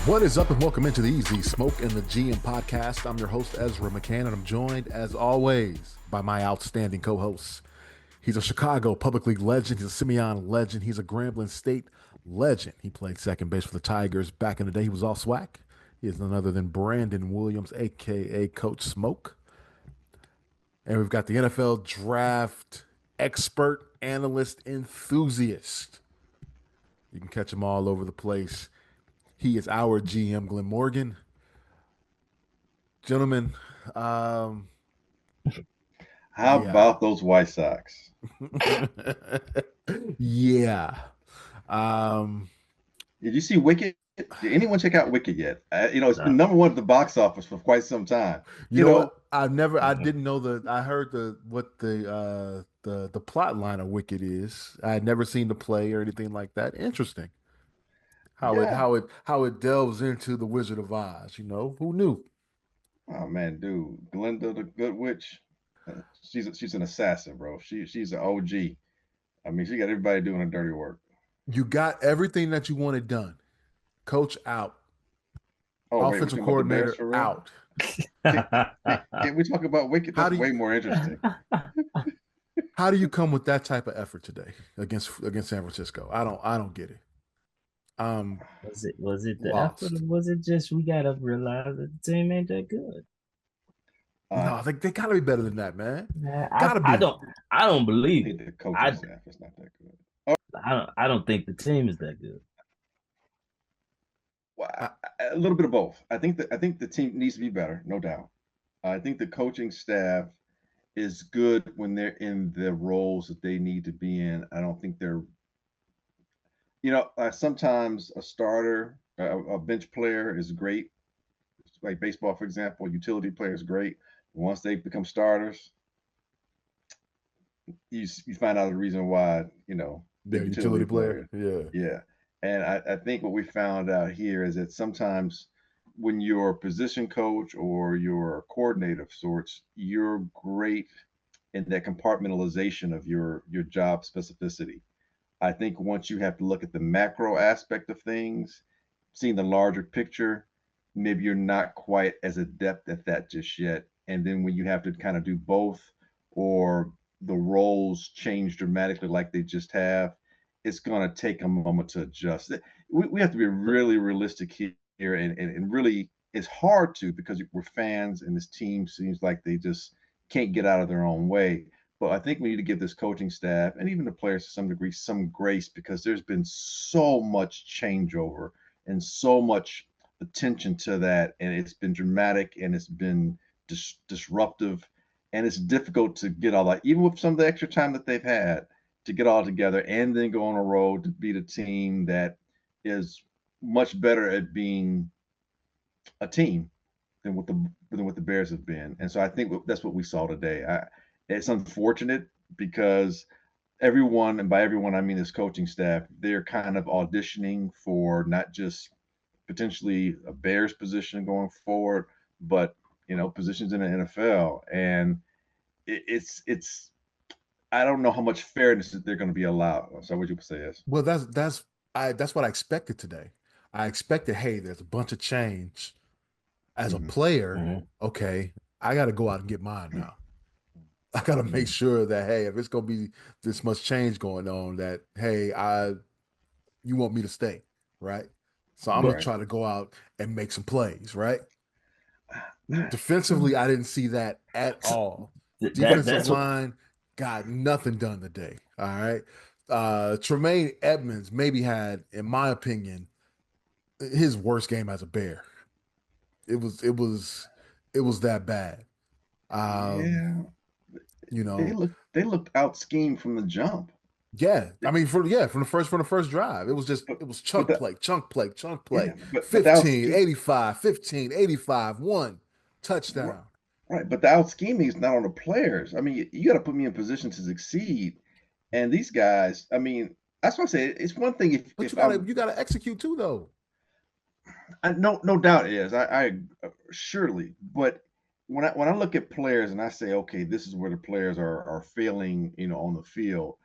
What is up, and welcome into the Easy Smoke and the GM podcast. I'm your host, Ezra McCann, and I'm joined, as always, by my outstanding co-host. He's a Chicago Public League legend. He's a Simeon legend. He's a Grambling State legend. He played second base for the Tigers back in the day. He was all SWAC. He is none other than Brandon Williams, a.k.a. Coach Smoke. And we've got the NFL draft expert, analyst, enthusiast. You can catch him all over the place. He is our GM, Glenn Morgan. Gentlemen, um, How yeah. about those White Sox? Yeah. Um, Did you see Wicked? Did anyone check out Wicked yet? It's been No. number one at the box office for quite some time. you You know know, what? I Mhm. didn't know I heard what the plot line of Wicked is. I had never seen the play or anything like that. Interesting. yeah. How it delves into the Wizard of Oz, who knew? Oh man, dude, Glinda the Good Witch. She's an assassin, bro. She's an OG. I mean, she got everybody doing her dirty work. You got everything that you wanted done. Coach out. Oh wait, we're Offensive talking about the Bears coordinator for real? out. Can we talk about Wicked? How That's do you way more interesting. How do you come with that type of effort today against San Francisco? I don't get it. Um, Was it the effort, Lost. or was it just we gotta realize that the team ain't that good? Uh, No, they gotta be better than that, man. Nah, Gotta I be. don't I don't I believe think it. the coaching I staff is not that good. I don't think the team is that good. Well, I, a little bit of both. I think the team needs to be better, no doubt. I think the coaching staff is good when they're in the roles that they need to be in. I don't think they're, sometimes a starter, a bench player is great. Like baseball, for example, utility player is great. Once they become starters, you find out the reason why, the yeah, utility utility player. player. Yeah. Yeah. And I think what we found out here is that sometimes when you're a position coach or you're a coordinator of sorts, you're great in that compartmentalization of your job specificity. I think once you have to look at the macro aspect of things, seeing the larger picture, maybe you're not quite as adept at that just yet. And then when you have to kind of do both, or the roles change dramatically like they just have, it's going to take a moment to adjust. We have to be But really realistic here, and really, it's hard to, because we're fans and this team seems like they just can't get out of their own way. But I think we need to give this coaching staff and even the players to some degree some grace, because there's been so much changeover and so much attention to that, and it's been dramatic and it's been disruptive, and it's difficult to get all that, even with some of the extra time that they've had to get all together and then go on a road to beat a team that is much better at being a team than what the Bears have been. And so I think that's what we saw today. It's unfortunate because everyone, and by everyone I mean this coaching staff, they're kind of auditioning for not just potentially a Bears position going forward, but positions in the NFL. And it's I don't know how much fairness that they're going to be allowed. So what you say is, Well, that's what I expected today. I expected, hey, there's a bunch of change. As a mm-hmm, player, mhm, okay, I got to go out and get mine now. I got to make mhm. sure that, hey, if it's gonna be this much change going on, that hey, you want me to stay, right? So I'm gonna But right? try to go out and make some plays, right? yeah, Defensively, I didn't see that at all. Defensive that's what line got nothing done today. All right. Tremaine Edmonds maybe had, in my opinion, his worst game as a Bear. It was it was it was that bad. Um, Yeah, you they know, looked out schemed from the jump. yeah. I mean, from the first drive, But it was but chunk play, chunk play, chunk play. yeah, but the out 15, scheme, 85, 15, 85, one right, touchdown. right, but the out scheming is not on the players. I mean, you got to put me in position to succeed. And these guys, I mean, that's what I say. It's one thing if But if I'm, you gotta execute too, though. no doubt it is. I surely, but when I look at players and I say, okay, this is where the players are failing, on the field,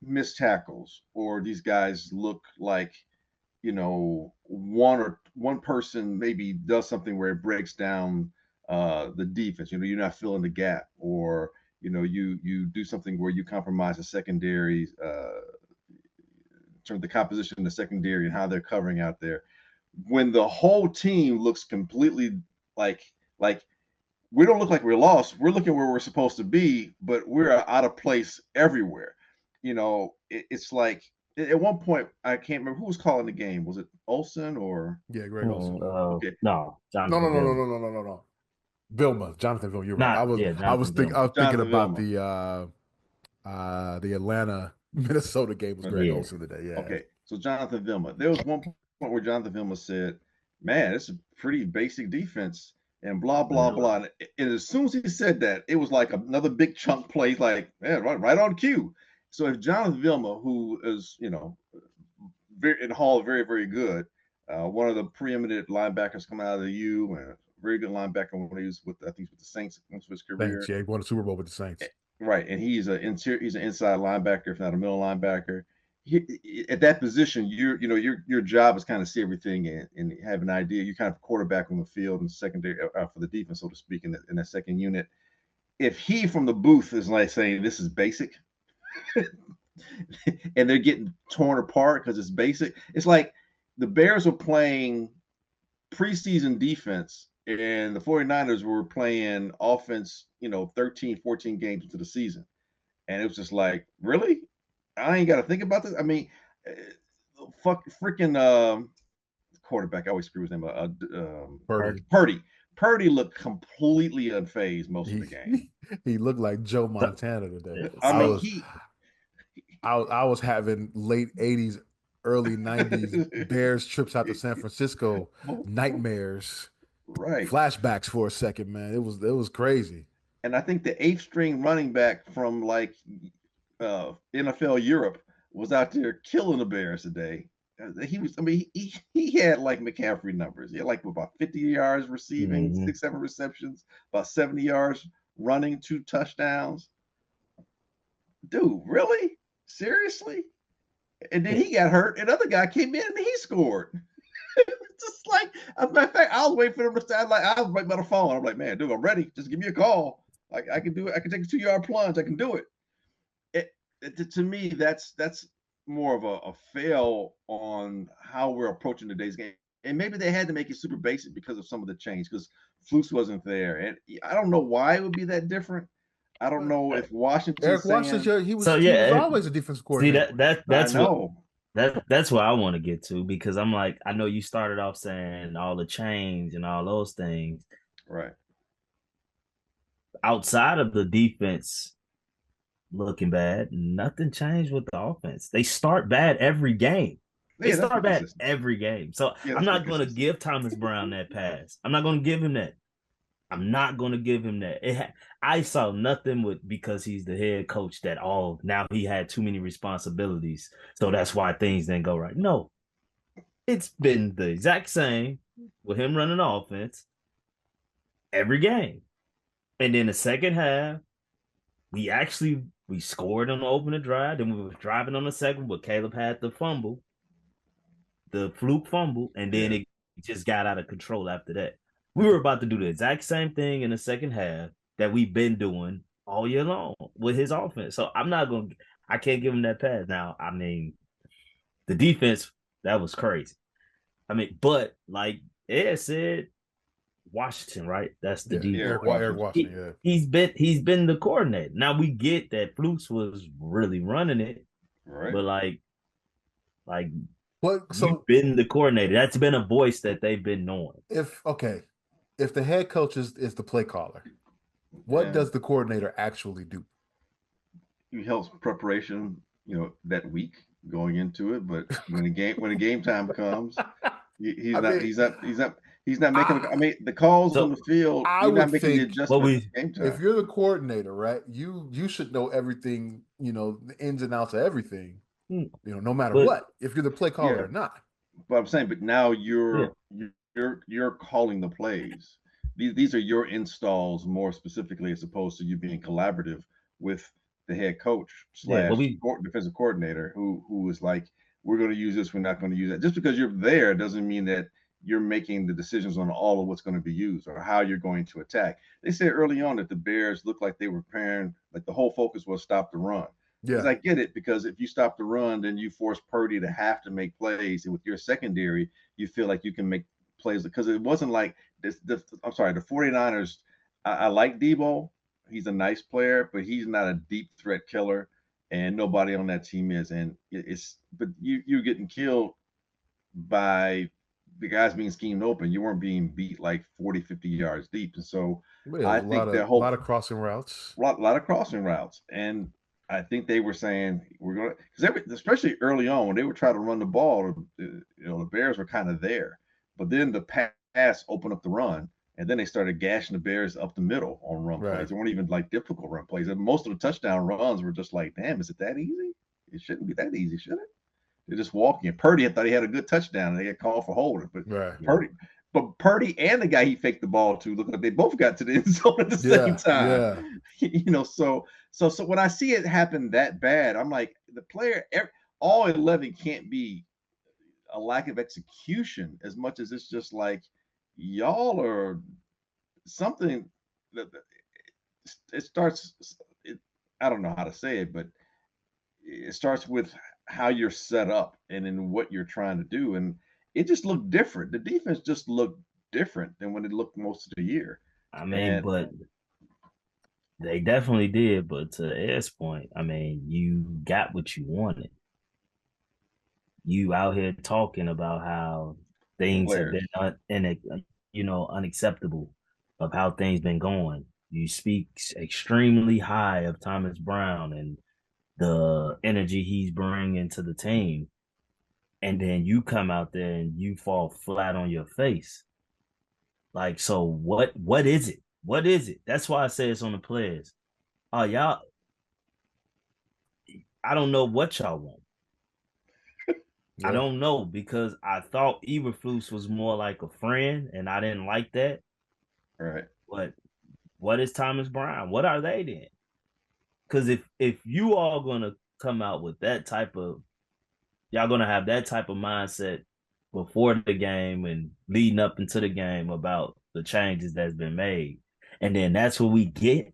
missed tackles, or these guys look like one person maybe does something where it breaks down the defense. You're not filling the gap, or you do something where you compromise the secondary, terms of the composition of the secondary and how they're covering out there. When the whole team looks completely like we don't look like we're lost. We're looking where we're supposed to be, but we're out of place everywhere. It's like at one point I can't remember who was calling the game. Was it Olsen or Yeah, Greg Olson. okay? No, No, no, Jonathan no, no, Vilma. no, no, no, no, no. Vilma, Jonathan Vilma. You're right. Not yeah, I was Jonathan Vilma. thinking Jonathan about Vilma. the Atlanta Minnesota game was Greg Yeah. Olson today. Yeah. Okay, so Jonathan Vilma. There was one point where Jonathan Vilma said, "Man, it's a pretty basic defense," and blah blah No. blah. And as soon as he said that, it was like another big chunk play, like man, right on cue. So if Jonathan Vilma, who is very in Hall, very very good, one of the preeminent linebackers coming out of the U, and a very good linebacker when he was with I think he's with the Saints most of his career. Saints, yeah, he won the Super Bowl with the Saints. Right, and he's an inside linebacker, if not a middle linebacker. At that position, your job is kind of see everything and have an idea. You're kind of quarterback on the field and secondary for the defense, so to speak, in that second unit. If he from the booth is like saying this is basic, and they're getting torn apart because it's basic, it's like the Bears were playing preseason defense and the 49ers were playing offense, 13, 14 games into the season. And it was just like, really? I ain't got to think about this. I mean, freaking quarterback. I always screw his name. Purdy. Purdy looked completely unfazed most of the game. He looked like Joe Montana today. I was having late 80s, early 90s Bears trips out to San Francisco nightmares. Right. Flashbacks for a second, man. It was crazy. And I think the 8th string running back from like NFL Europe was out there killing the Bears today. He had like McCaffrey numbers. He had like about 50 yards receiving, 6-7 receptions, about 70 yards running, 2 touchdowns. Dude, really? Seriously? And then he got hurt. Another guy came in and he scored. Just like, as a matter of fact, I was waiting for them to stand. Like, I was right by the phone. I'm like, man, dude, I'm ready. Just give me a call. Like, I can do it. I can take a 2-yard plunge. I can do it. To me, that's more of a fail on how we're approaching today's game. And maybe they had to make it super basic because of some of the change, because Flus wasn't there. And I don't know why it would be that different. I don't know if Washington. Eric Washington, he was always a defensive coordinator. See, that's what I want to get to, because I'm like, I know you started off saying all the change and all those things. Right. Outside of the defense looking bad, nothing changed with the offense. They start bad every game. They start bad every game. So I'm not going to give Thomas Brown that pass. I'm not going to give him that. I saw nothing because he's the head coach that now he had too many responsibilities. So that's why things didn't go right. No, it's been the exact same with him running the offense every game. And then the second half, we scored on the opening drive. Then we were driving on the second, but Caleb had the fluke fumble, and then it just got out of control after that. We were about to do the exact same thing in the second half that we've been doing all year long with his offense. So I can't give him that pass. Now, I mean, the defense, that was crazy. I mean, but like Ed said, Washington, right? That's the defense. Eric Washington, He's been the coordinator. Now we get that Flukes was really running it, right? But like you've been the coordinator. That's been a voice that they've been knowing. If the head coach is the play caller, what does the coordinator actually do? He helps preparation, that week going into it. But when the game time comes, he's not making. The calls on the field. He's not making the adjustments. Game time. If you're the coordinator, right, you should know everything. The ins and outs of everything. No matter what, if you're the play caller or not. But I'm saying, now you're calling the plays. These are your installs more specifically, as opposed to you being collaborative with the head coach / defensive coordinator, who is like, we're going to use this, we're not going to use that. Just because you're there doesn't mean that you're making the decisions on all of what's going to be used or how you're going to attack. They said early on that the Bears looked like they were preparing, like the whole focus was stop the run. Because Yeah. I get it, because if you stop the run, then you force Purdy to have to make plays. And with your secondary, you feel like you can make plays, because it wasn't like this. I'm sorry, the 49ers, I like Debo. He's a nice player, but he's not a deep threat killer. And nobody on that team is. And but you're getting killed by the guys being schemed open. You weren't being beat like 40, 50 yards deep. And so Yeah, I a think that lot whole of crossing routes. lot of crossing routes. And I think they were saying we're going to, because especially early on when they were trying to run the ball, the Bears were kind of there. But then the pass opened up the run, and then they started gashing the Bears up the middle on run plays. They weren't even like difficult run plays. And most of the touchdown runs were just like, damn, is it that easy? It shouldn't be that easy, should it? They're just walking. And Purdy, I thought he had a good touchdown, and they got called for holding. But Purdy and the guy he faked the ball to look like they both got to the end zone at the same time. Yeah. So when I see it happen that bad, I'm like, the player, all 11 can't be a lack of execution as much as it's just like y'all are something that it starts. I don't know how to say it, but it starts with how you're set up and in what you're trying to do. And it just looked different. The defense just looked different than when it looked most of the year. I mean, but they definitely did. But to Ed's point, I mean, you got what you wanted. You out here talking about how things have been unacceptable of how things been going. You speak extremely high of Thomas Brown and the energy he's bringing to the team, and then you come out there and you fall flat on your face. Like, so what is it? What is it? That's why I say it's on the players. Y'all, I don't know what y'all want. I don't know, because I thought Eberflus was more like a friend, and I didn't like that. Right. But what is Thomas Brown? What are they then? Because if you all gonna come out with that type of, y'all gonna have that type of mindset before the game and leading up into the game about the changes that's been made, and then that's what we get.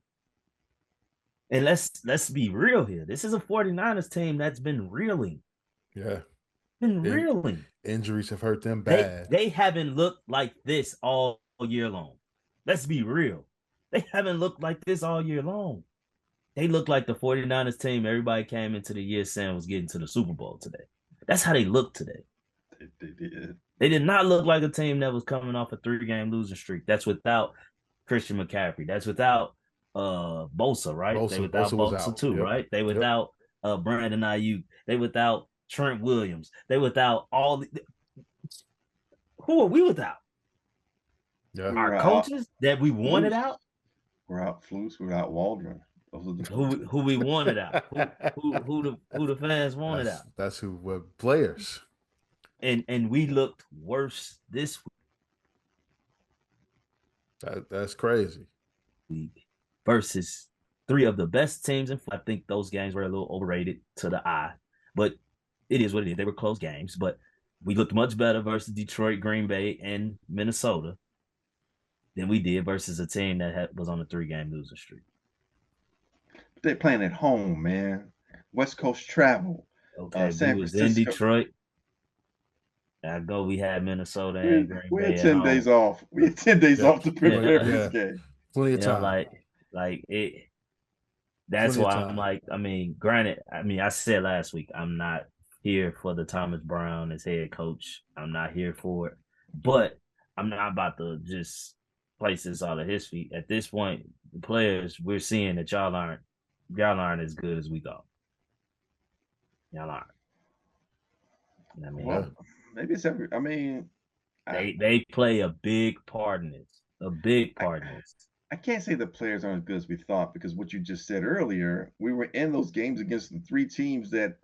And let's be real here. This is a 49ers team that's been reeling. Yeah. Been reeling. Injuries have hurt them bad. They haven't looked like this all year long. Let's be real. They haven't looked like this all year long. They look like the 49ers team everybody came into the year saying was getting to the Super Bowl today. That's how they look today. They did. They did not look like a team that was coming off a 3-game losing streak. That's without Christian McCaffrey. That's without Bosa, right? They without Bosa too, right? They without Brandon Ayuk. They without Trent Williams. They without all the, who are we without? Yeah. Our coaches that we wanted out? We're out Flus, we're out Waldron. Who we wanted out? Who the fans wanted out? That's who were players. And we looked worse this week. That's crazy. Week versus 3 of the best teams. And I think those games were a little overrated to the eye, but it is what it is. They were close games, but we looked much better versus Detroit, Green Bay, and Minnesota than we did versus a team that was on a 3-game losing streak. They're playing at home, man. West Coast travel. Okay, San Francisco. In Detroit. We had Minnesota and Green Bay. We had 10 days off. We had 10 days off to prepare for this game. Plenty of time. Like it. That's why I'm like, I mean, granted, I said last week, I'm not here for the Thomas Brown as head coach. I'm not here for it. But I'm not about to just place this all at his feet. At this point, the players, we're seeing that y'all aren't as good as we thought. Y'all aren't. I mean, well, maybe it's they play a big part in this. A big part in this. I can't say the players aren't as good as we thought, because what you just said earlier, we were in those games against the 3 teams that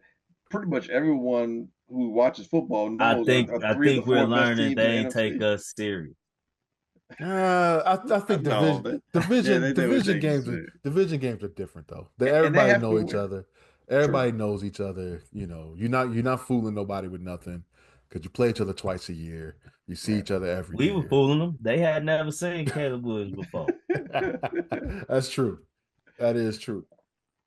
pretty much everyone who watches football knows. I think we're learning they ain't take us serious. I think division games are different though. Everybody know each other. Everybody knows each other. You know, you're not fooling nobody with nothing because you play each other twice a year. You see Right. each other every We were year. fooling them. They had never seen Caleb Williams before. That's true. That is true.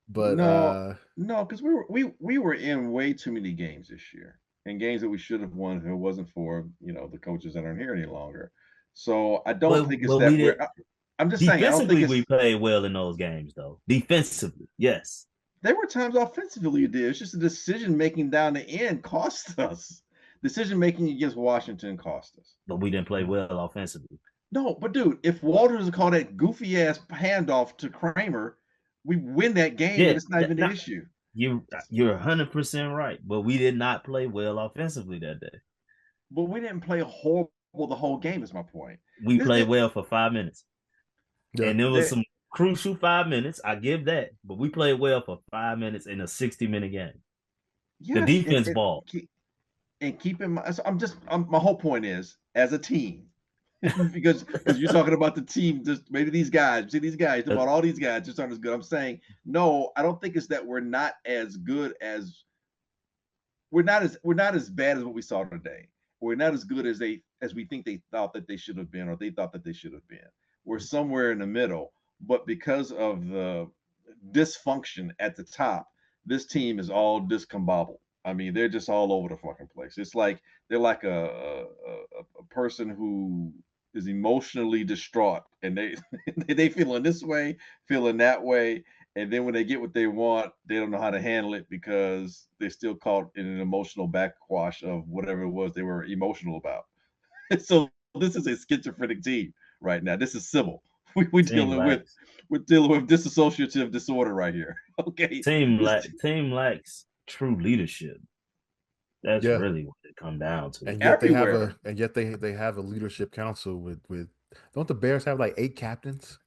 But No, no, because we were in way too many games this year, and games that we should have won if it wasn't for the coaches that aren't here any longer. So I don't think it's But we that did I'm just saying I don't think defensively. it's. We played well in those games, though. Defensively, yes, There were times offensively you did. It's just the decision making down the end cost us. Decision making against Washington cost us. but we didn't play well offensively. No, but dude, if Walters called that goofy ass handoff to Kramer, we win that game, and Yeah, it's not even an issue. you're 100% right. But we did not play well offensively that day. But we didn't play horrible the whole game. Is my point. We played well for 5 minutes, yeah, and there was some crucial 5 minutes. I give that, but we played well for 5 minutes in a 60-minute game. The yes, defense ball. and keep in mind. So my whole point is as a team. because you're talking about the team, just maybe these guys, see these guys, about all these guys just aren't as good. I'm saying no, I don't think it's that we're not as good as we're not as bad as what we saw today. We're not as good as we think they thought that they should have been, or they thought that they should have been. We're somewhere in the middle, but because of the dysfunction at the top, this team is all discombobbled. I mean, they're just all over the fucking place. It's like they're like a person who is emotionally distraught, and they feeling this way, feeling that way, and then when they get what they want, they don't know how to handle it because they're still caught in an emotional backwash of whatever it was they were emotional about. So this is a schizophrenic team right now. This is civil. We're dealing with dissociative disorder right here. Okay, Team lacks true leadership. That's yeah. really what it come down to. And yet everywhere. they have a leadership council with don't the Bears have like 8 captains?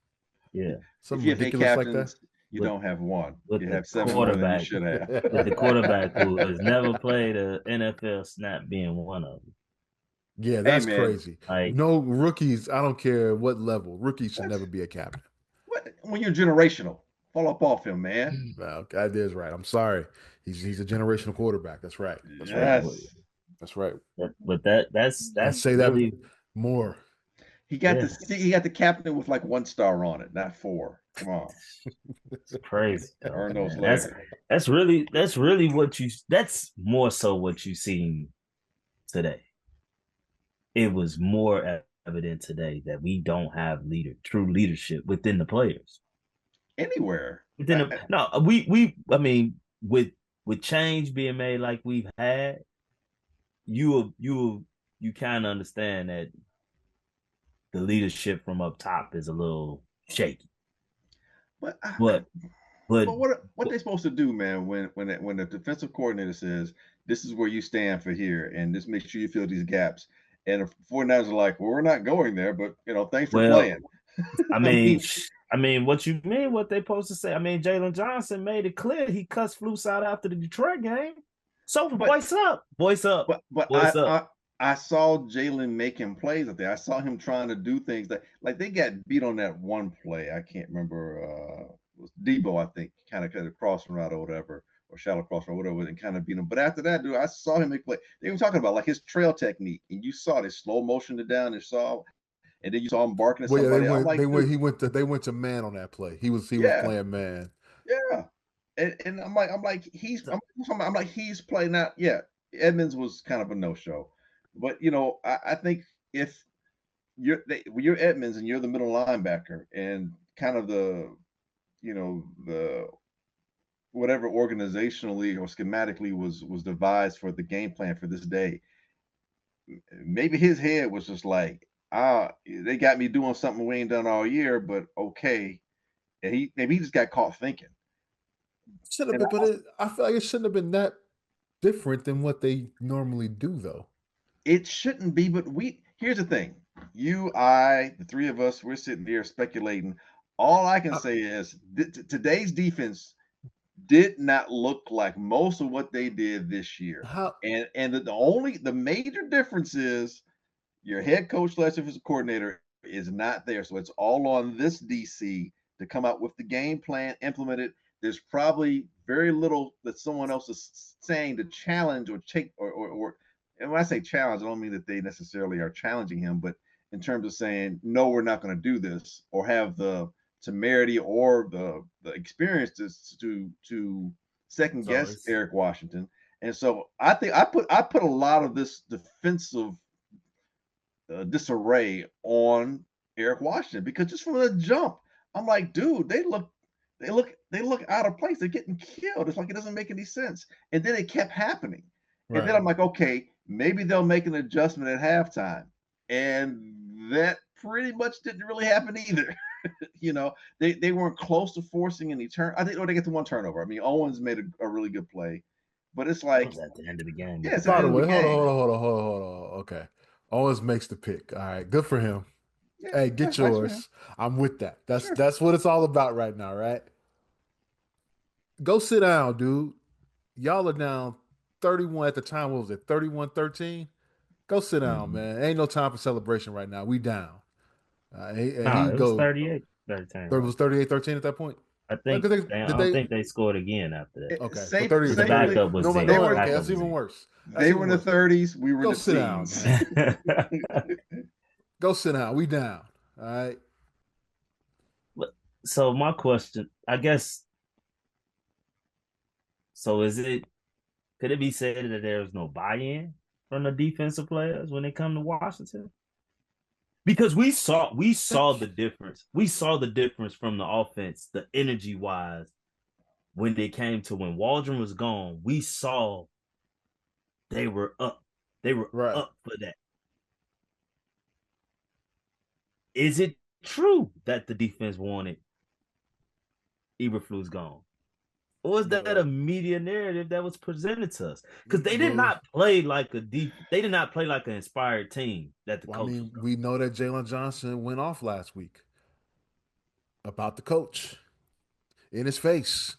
Yeah. Something If you have 8 ridiculous like that. captains, you don't have one. With You the have 7 more than you quarterback, should have. with the quarterback who has never played a NFL snap being one of them. Yeah, Hey that's man, crazy. Like, No rookies, I don't care what level. Rookies should what? never be a captain. What? When you're generational, fall up off him, man. Well, that is right. I'm sorry. He's a generational quarterback. That's right. That's right. Yes, That's right. but And that's say that really more. he got yeah, the captain with like 1 star on it, not 4. Come on, it's crazy. Though, earn those man. later. That's really what that's more so what you seen today. It was more evident today that we don't have true leadership within the players. Anywhere. Within the, no, we I mean with change being made like we've had, you kind of understand that the leadership from up top is a little shaky. But But but But what they supposed to do, man? When the defensive coordinator says this is where you stand for here, and just make sure you fill these gaps, and the 49ers are like, well, we're not going there, but thanks for well, playing. I I mean, mean, what you mean? What they supposed to say? I mean, Jalen Johnson made it clear he cussed Flus out after the Detroit game. So but voice up, voice up, but voice up. I saw Jalen making plays up there. I saw him trying to do things that like they got beat on that one play. I can't remember. It was Debo, I think, kind of cut a crossing route or whatever, or shallow crossing or whatever, and kind of beat him. But after that, dude, I saw him make play. They were talking about like his trail technique, and you saw this slow motion it down and saw, and then you saw him barking at Well, yeah, somebody. I'm like, dude, they went to man on that play. He was yeah, playing man. yeah. And I'm like I'm like he's playing out. Yeah, Edmonds was kind of a no show, but I think if you're Edmonds and you're the middle linebacker and kind of the whatever organizationally or schematically was devised for the game plan for this day, maybe his head was just like, they got me doing something we ain't done all year, but okay. And maybe he just got caught thinking. Should have been, but I feel like it shouldn't have been that different than what they normally do, though. It shouldn't be, but here's the thing. You, I, the three of us, we're sitting here speculating. All I can say is today's defense did not look like most of what they did this year. How And the major difference is your head coach / offensive coordinator is not there. So it's all on this DC to come out with the game plan, implement it. there's probably very little that someone else is saying to challenge or take or and when I say challenge, I don't mean that they necessarily are challenging him, but in terms of saying no, we're not going to do this, or have the temerity or the experience to second So guess it's Eric Washington. And so I think I put a lot of this defensive disarray on Eric Washington because just from the jump, I'm like, dude, they look out of place. They're getting killed. It's like it doesn't make any sense. And then it kept happening. And then Right. I'm like, okay, maybe they'll make an adjustment at halftime. And that pretty much didn't really happen either. They weren't close to forcing any turn. I think they get the one turnover. I mean, Owens made a really good play, but it's that like, was at the end of the game with yeah, the it's at By the the end of way, the hold on, hold game. on, hold on, hold on, hold on. Okay. Owens makes the pick. All right. Good for him. Yeah, Hey, get nice for him. yours. I'm with that. That's Sure. that's what it's all about right now, right? Go sit down, dude. Y'all are down 31 at the time. What was it? 31-13. Go sit down, Mhm. man. Ain't no time for celebration right now. We down. And No, he it was go. 38-13, There right? was 38-13 at that point. I Because think I did don't they? think they scored again after that. Okay, so Safe, 38 Because the to 38. safely, backup was No, they there. no, were okay, Backup that's was even there. worse. That's they were even in the worse. 30s. We were in Go the sit down, teens. man. Go sit down. We down. All right. So my question, I guess, so could it be said that there's no buy-in from the defensive players when they come to Washington? Because we saw the difference. We saw the difference from the offense, the energy wise, when they came to when Waldron was gone. We saw they were up. They were Right. up for that. Is it true that the defense wanted Eberflus gone? Or was that a Well, media narrative that was presented to us? Because they did well, not play like they did not play like an inspired team that the I coach was mean, gone. we know that Jalen Johnson went off last week about the coach in his face.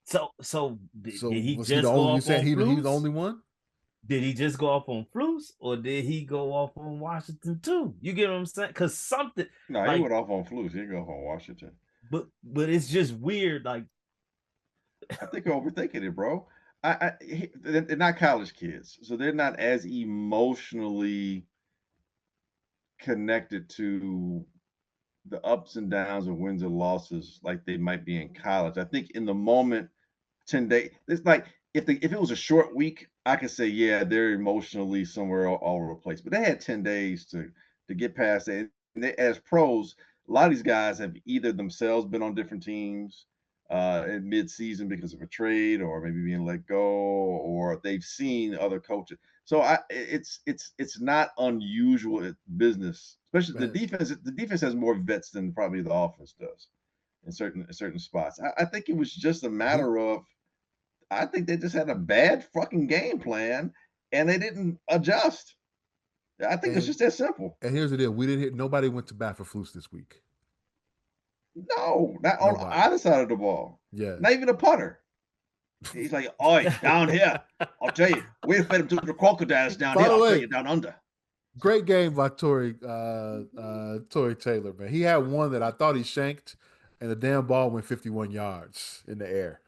So So did he was he the just go only? You off saying on he the Flus? only one? Did he just go off on Flus, or did he go off on Washington too? You get what I'm saying? Because something No, he like, went off on Flus. He didn't go off on Washington. but it's just weird. Like, I think you're overthinking it, bro. They're not college kids, so they're not as emotionally connected to the ups and downs of wins and losses like they might be in college. I think in the moment, 10 days. It's like if it was a short week, I could say yeah, they're emotionally somewhere all over the place. But they had 10 days to get past that. And as pros, a lot of these guys have either themselves been on different teams in mid-season because of a trade, or maybe being let go, or they've seen other coaches. So it's not unusual business, especially the Man, defense. The defense has more vets than probably the offense does in certain spots. I think it was just a we matter of I think they just had a bad fucking game plan and they didn't adjust. I think it's and just that simple. and here's the deal: we didn't hit. Nobody went to bat for Flus this week. No, not on Nobody. either side of the ball. Yeah. Not even a punter. He's like, oi, down here. I'll tell you, we'll feed them to the crocodiles down By here. the I'll tell way, you down under. great game by Tory Taylor, man. He had one that I thought he shanked, and the damn ball went 51 yards in the air.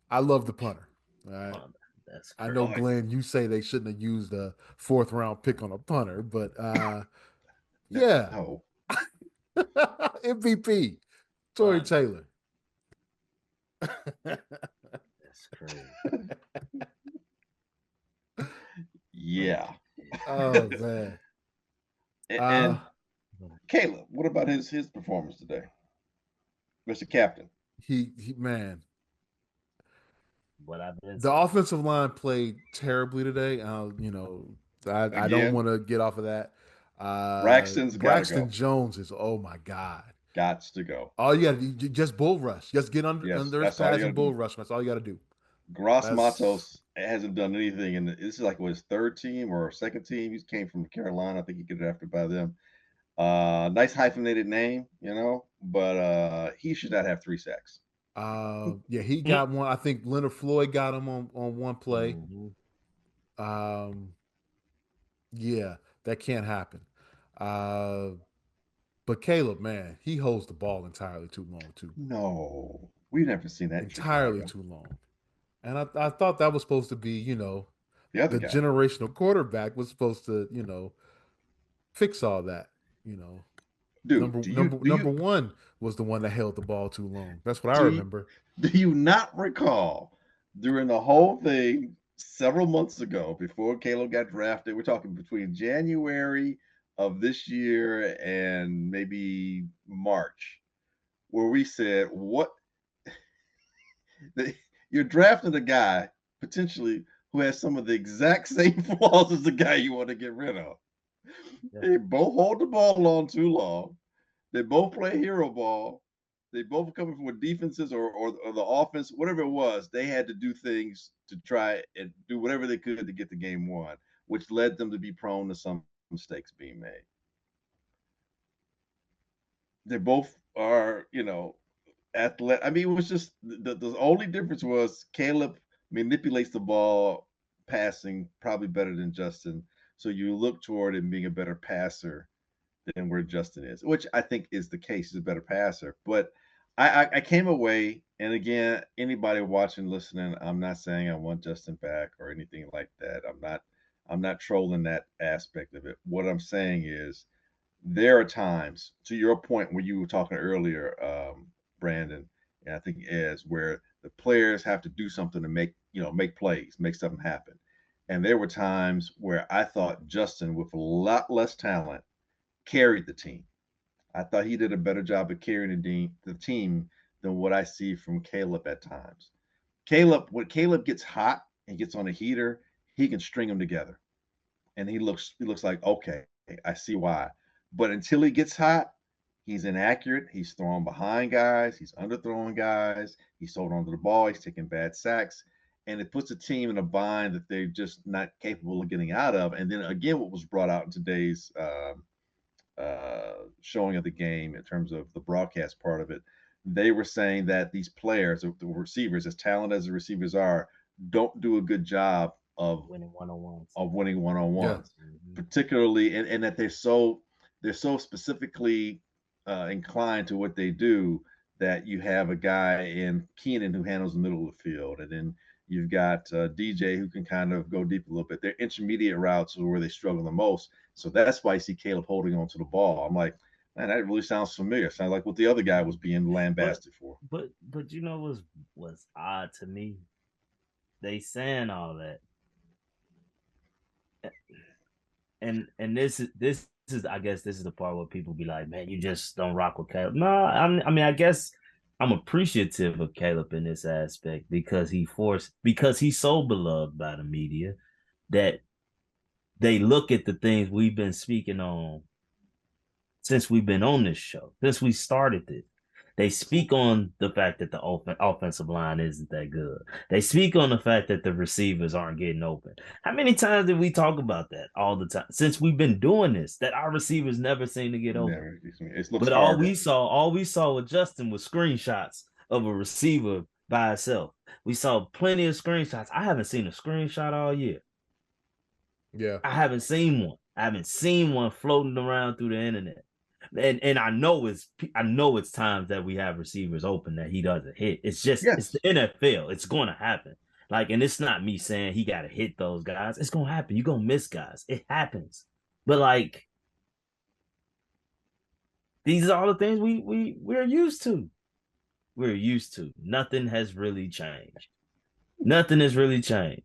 I love the punter. All right. oh, that's I know, crazy. Oi. Glenn, you say they shouldn't have used a fourth round pick on a punter, but That, yeah. no. MVP, Tory Fun. Taylor. That's crazy. Yeah. Oh man. Uh And Caleb, what about his performance today? Mr. Captain. he man. What I've been The saying. offensive line played terribly today. I don't Again, want to get off of that. Braxton's gotta Braxton go. Jones is, oh my God. Gots to go. All you got to do, just bull rush. Just get Yes, under his that's all you pads gotta and bull do. rush. That's all you got to do. Gross That's Matos hasn't done anything, and this is like his third team or second team. He came from Carolina. I think he got drafted by them. Nice hyphenated name, but he should not have 3 sacks. yeah, he got one. I think Leonard Floyd got him on one play. Mm-hmm. Um, yeah, that can't happen. Uh, But Caleb, man, he holds the ball entirely too long too. No, we've never seen that in Entirely Chicago. too long. And I thought that was supposed to be, The other the guy, generational quarterback was supposed to, fix all that. You know, dude. number one was the one that held the ball too long. That's what I do you remember. do you not recall during the whole thing several months ago before Caleb got drafted? We're talking between January of this year and maybe March, where we said, "What you're drafting a guy potentially who has some of the exact same flaws as the guy you want to get rid of. Yeah. They both hold the ball on too long. They both play hero ball. They both coming from defenses or the offense, whatever it was. They had to do things to try and do whatever they could to get the game won, which led them to be prone to some mistakes being made. They both are, athletic. I mean, it was just the only difference was Caleb manipulates the ball passing probably better than Justin. So you look toward him being a better passer than where Justin is, which I think is the case. He's a better passer. But I came away, and again, anybody watching, listening, I'm not saying I want Justin back or anything like that. I'm not trolling that aspect of it. What I'm saying is there are times, to your point where you were talking earlier, Brandon, and I think Ez, where the players have to do something to make plays, make something happen. And there were times where I thought Justin, with a lot less talent, carried the team. I thought he did a better job of carrying the team than what I see from Caleb at times. When Caleb gets hot and gets on a heater, he can string them together, and he looks like, okay, I see why. But until he gets hot, he's inaccurate. He's throwing behind guys. He's underthrowing guys. He's holding onto the ball. He's taking bad sacks, and it puts the team in a bind that they're just not capable of getting out of. And then again, what was brought out in today's showing of the game in terms of the broadcast part of it, they were saying that these players, the receivers, as talented as the receivers are, don't do a good job of Winning one-on-ones. winning one on Yeah. ones, particularly, and that they're so specifically inclined to what they do that you have a guy in Keenan who handles the middle of the field, and then you've got DJ who can kind of go deep a little bit. Their intermediate routes are where they struggle the most. So that's why you see Caleb holding on to the ball. I'm like, man, that really sounds familiar. Sounds like what the other guy was being lambasted for. But you know what's odd to me? They saying all that, and this is I guess this is the part where people be like, man, you just don't rock with Caleb. No, I mean I guess I'm appreciative of Caleb in this aspect because he's so beloved by the media that they look at the things we've been speaking on since we've been on this show, since we started this. They speak on the fact that the offensive line isn't that good. They speak on the fact that the receivers aren't getting open. How many times did we talk about that all the time since we've been doing this? That our receivers never seem to get open. It looks But harder. all we saw with Justin was screenshots of a receiver by itself. We saw plenty of screenshots. I haven't seen a screenshot all year. Yeah. I haven't seen one. I haven't seen one floating around through the internet. And I know it's times that we have receivers open that he doesn't hit. It's Yes. the NFL. It's going to happen. Like, and it's not me saying he got to hit those guys. It's going to happen. You're going to miss guys. It happens. But like, these are all the things we're used to. We're used to. Nothing has really changed. Nothing has really changed.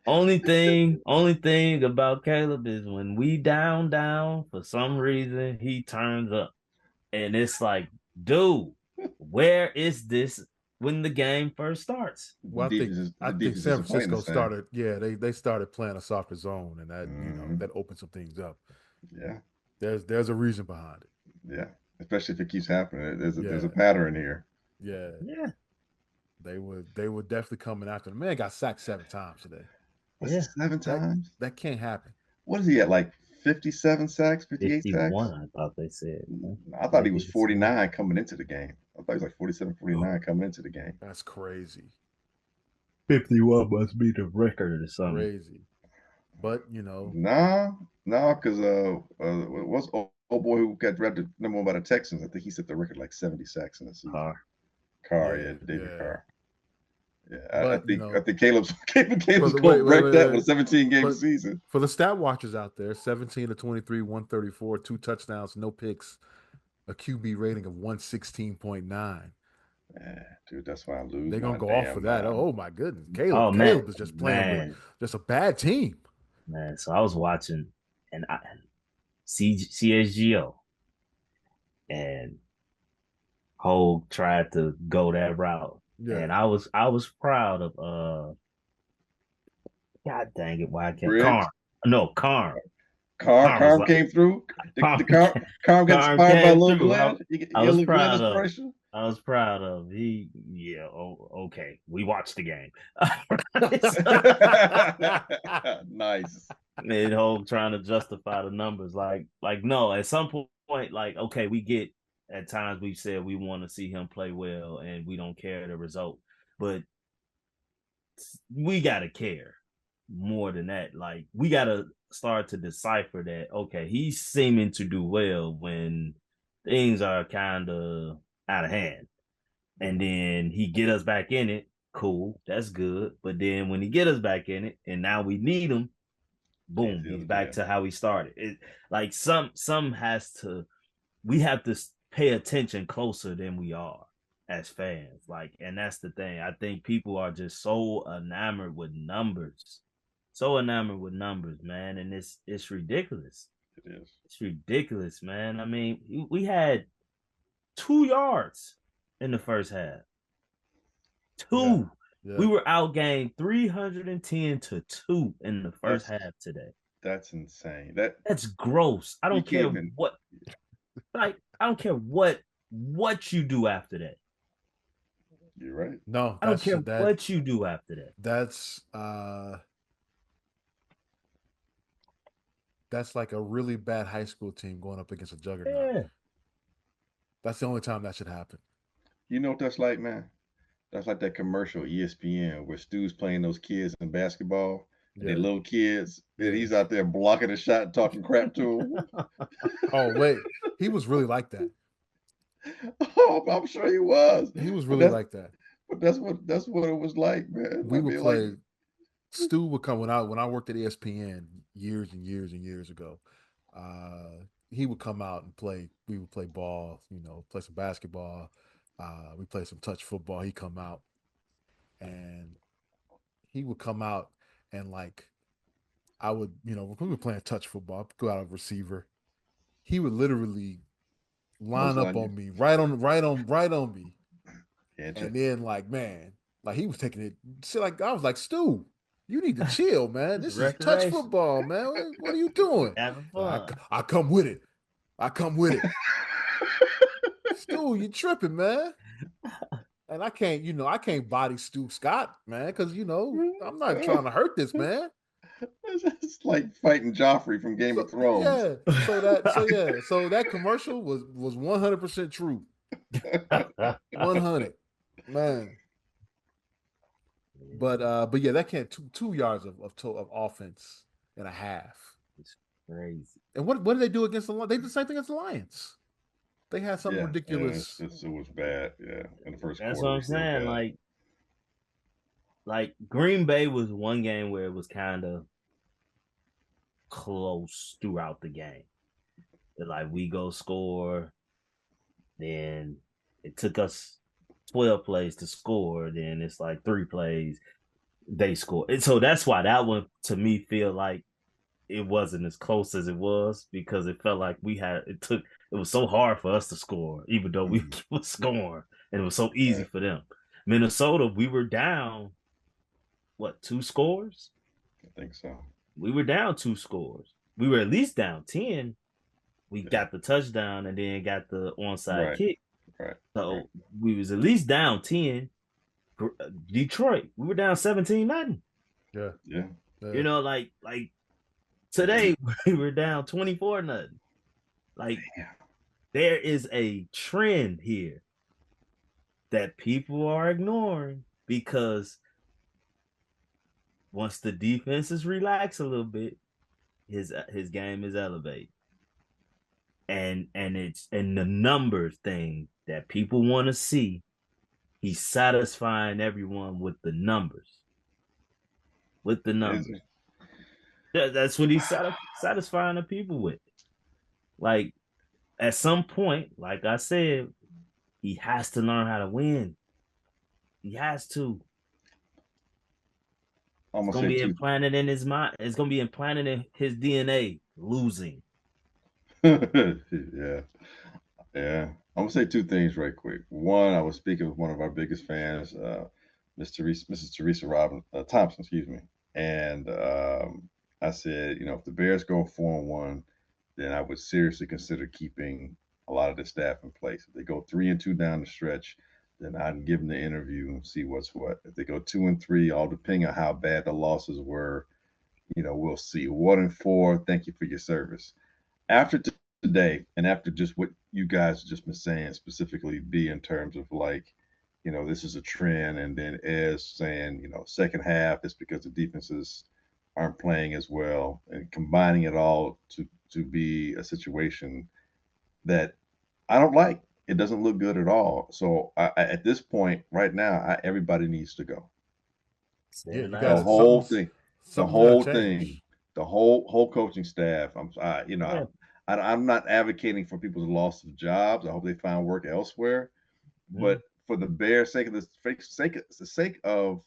Only thing about Caleb is when we down for some reason he turns up. And it's like, dude, where is this when the game first starts? Well, I The think defense San isn't playing the Francisco same. started. Yeah, they started playing a softer zone, and that Mm-hmm. that opened some things up. Yeah. There's a reason behind it. Yeah. Especially if it keeps happening. There's a Yeah, pattern here. yeah. Yeah. They were definitely coming after the man. Got sacked 7 times today. Was Yeah. it 7 times? That can't happen. What is he at? Like 57 sacks, 58 51, sacks? I thought they said. I thought he was Maybe 49 coming into the game. I thought he was like 47, 49 coming into the game. That's crazy, 51 must be the record or something. crazy. But No, because what's old boy who got drafted #1 by the Texans. I think he set the record like 70 sacks in the season. Carr. David Carr. Yeah, But I think Caleb's going to break that with a 17-game season. For the stat watchers out there, 17 to 23, 134, 2 touchdowns, no picks, a QB rating of 116.9. Yeah, dude, that's why I lose. They're gonna go off for that. Oh my goodness, Caleb is just playing with just a bad team. Man, so I was watching and CSGO, and Hogue tried to go that route, and I was proud of God dang it, why I can't Carm. Carm came through. Carm got inspired by Lil Glenn. I was proud of. I was proud of okay. We watched the game. Nice. And Hogue trying to justify the numbers, like no. At some point, like okay, we get. At times we've said we want to see him play well, and we don't care the result, but we gotta care more than that. Like we gotta start to decipher that. Okay, he's seeming to do well when things are kind of out of hand, and then he get us back in it. Cool, that's good. But then when he get us back in it, and now we need him, boom, he's back to how he started. It like some has to. We have to pay attention closer than we are as fans. Like, and that's the thing. I think people are just so enamored with numbers. So enamored with numbers, man. And it's ridiculous. It is. It's ridiculous, man. I mean, we had 2 yards in the first half. 2. Yeah. Yeah. We were outgained 310 to 2 in the first half today. That's insane. That's gross. I don't care what. Like, I don't care what you do after that. You're right. No, I don't care what you do after that. That's like a really bad high school team going up against a juggernaut. Yeah. That's the only time that should happen. You know what that's like, man? That's like that commercial ESPN where Stu's playing those kids in basketball. Yeah. They're little kids, and he's out there blocking a shot and talking crap to them. Oh, wait. He was really like that. Oh, I'm sure he was. He was really like that. But that's what it was like, man. We would play. Stu would come when I worked at ESPN years and years and years ago. He would come out and play. We would play ball, play some basketball. We play some touch football. He'd come out, and he would come out and like I would, when we were playing touch football, I'd go out of receiver. He would literally line up on me, right on me. Yeah, and then man, he was taking it. See, I was like, Stu, you need to chill, man. This is touch football, man. What are you doing? Having fun. I come with it. Stu, you tripping, man. And I can't body Stu Scott, man, because I'm not trying to hurt this man. It's like fighting Joffrey from Game of Thrones. Yeah. So that commercial was 100% true. 100, man. But yeah, that can't 2 yards of offense and a half. It's crazy. And what did they do against the Lions? They did the same thing against the Lions. They had something ridiculous. It was bad. Yeah, in the first quarter. That's what I'm saying. Like Green Bay was one game where it was kind of close throughout the game. Like we go score, then it took us 12 plays to score. Then it's like 3 plays they score. And so that's why that one to me feel like it wasn't as close as it was, because it felt like it was so hard for us to score, even though we were scoring, and it was so easy for them. Minnesota, we were down 2 scores? I think so. We were down 2 scores. We were at least down 10. We got the touchdown and then got the onside kick. Right. So we was at least down 10. Detroit, we were down 17-0. Yeah. Like today we were down 24-0. Like there is a trend here that people are ignoring, because once the defenses relax a little bit, his game is elevated. and it's and the numbers thing that people want to see. He's satisfying everyone with the numbers. With the numbers. That's what he's satisfying the people with. Like at some point, like I said, he has to learn how to win. He has to. I'm It's gonna gonna say be two. implanted in his mind. It's gonna be implanted in his DNA. Losing. Yeah, yeah. I'm gonna say two things right quick. One, I was speaking with one of our biggest fans, Mrs. Teresa Robin Thompson, excuse me, and I said, if the Bears go 4-1, then I would seriously consider keeping a lot of the staff in place. If they go 3-2 down the stretch, then I'd give them the interview and see what's what. If they go 2-3, all depending on how bad the losses were, we'll see. 1-4, thank you for your service. After today, and after just what you guys just been saying, specifically B in terms of like, this is a trend, and then as saying, second half, it's because the defenses aren't playing as well, and combining it all to be a situation that I don't like. It doesn't look good at all. So at this point, right now, everybody needs to go. Yeah, you The guys, whole thing, the something's got to whole thing, change. the whole coaching staff. Yeah. I'm not advocating for people's loss of jobs. I hope they find work elsewhere. But for the bare sake of the sake of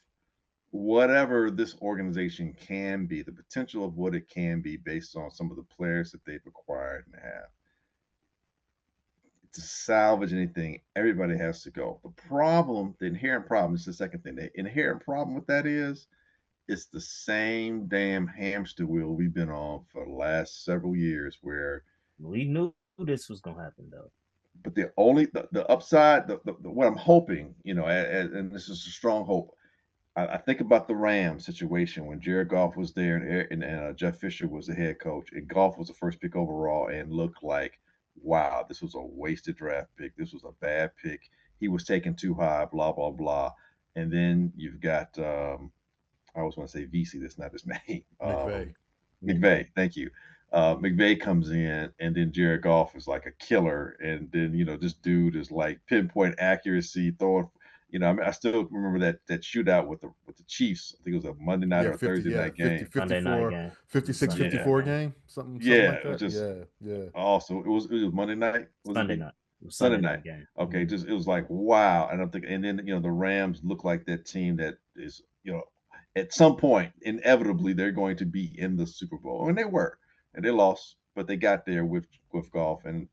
whatever this organization can be, the potential of what it can be based on some of the players that they've acquired and have, to salvage anything, everybody has to go. The inherent problem is the second thing. The inherent problem with that is it's the same damn hamster wheel we've been on for the last several years where we knew this was gonna happen though. but the upside, what I'm hoping, and this is a strong hope. I think about the Rams situation when Jared Goff was there and Jeff Fisher was the head coach, and Goff was the first pick overall and looked like, wow, this was a wasted draft pick. This was a bad pick. He was taken too high, blah, blah, blah. And then you've got, I always want to say VC, that's not his name. McVay. McVay, thank you. McVay comes in, and then Jared Goff is like a killer, and then this dude is like pinpoint accuracy, throwing. I still remember that shootout with the Chiefs. I think it was a Monday night or a Thursday night 50, game. 54, 56, Sunday 54 night game. game, something Yeah, like it was that. just Yeah. awesome. It was Monday night. Was Sunday it night. Sunday night? Game. Okay, just it was like wow, and I'm thinking, and then the Rams look like that team that is at some point inevitably they're going to be in the Super Bowl, and they were, and they lost, but they got there with Goff, and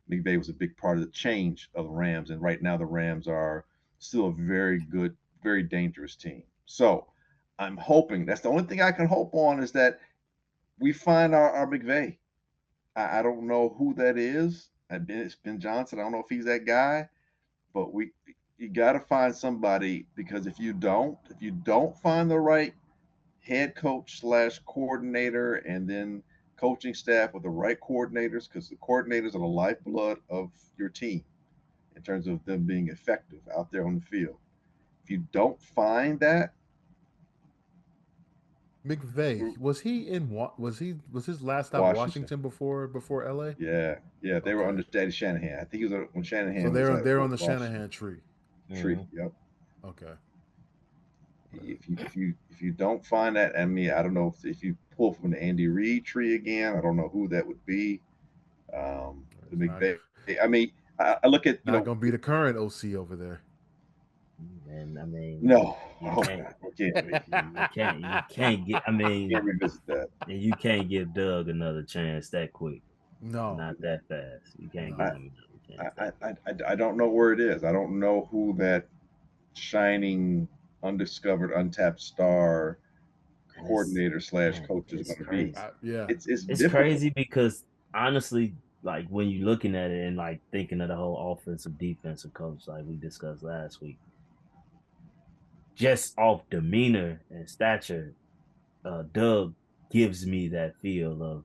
McVay was a big part of the change of the Rams, and right now the Rams are still a very good, very dangerous team. So I'm hoping that's the only thing I can hope on is that we find our McVay. I don't know who that is. It's Ben Johnson. I don't know if he's that guy, but you got to find somebody because if you don't find the right head coach / coordinator and then coaching staff with the right coordinators, because the coordinators are the lifeblood of your team in terms of them being effective out there on the field. If you don't find that, McVay, was his last stop Washington. Washington before LA? Yeah, they were Okay. under Daddy Shanahan. I think he was when So Shanahan was at they're on the Washington. Shanahan tree. Tree. Yep. Okay. If you don't find that, I mean, I don't know if you pull from the Andy Reid tree again. I don't know who that would be. The McVay. I mean, I look at not gonna be the current OC over there. And I mean, no, you can't get. I mean, can't revisit that. And you can't give Doug another chance that quick. No, not that fast. You can't give him another chance. I don't know where it is. I don't know who that shining, undiscovered, untapped star coordinator / coach is going to be. It's crazy because honestly, like when you're looking at it and like thinking of the whole offensive defensive coach, like we discussed last week, just off demeanor and stature, Doug gives me that feel of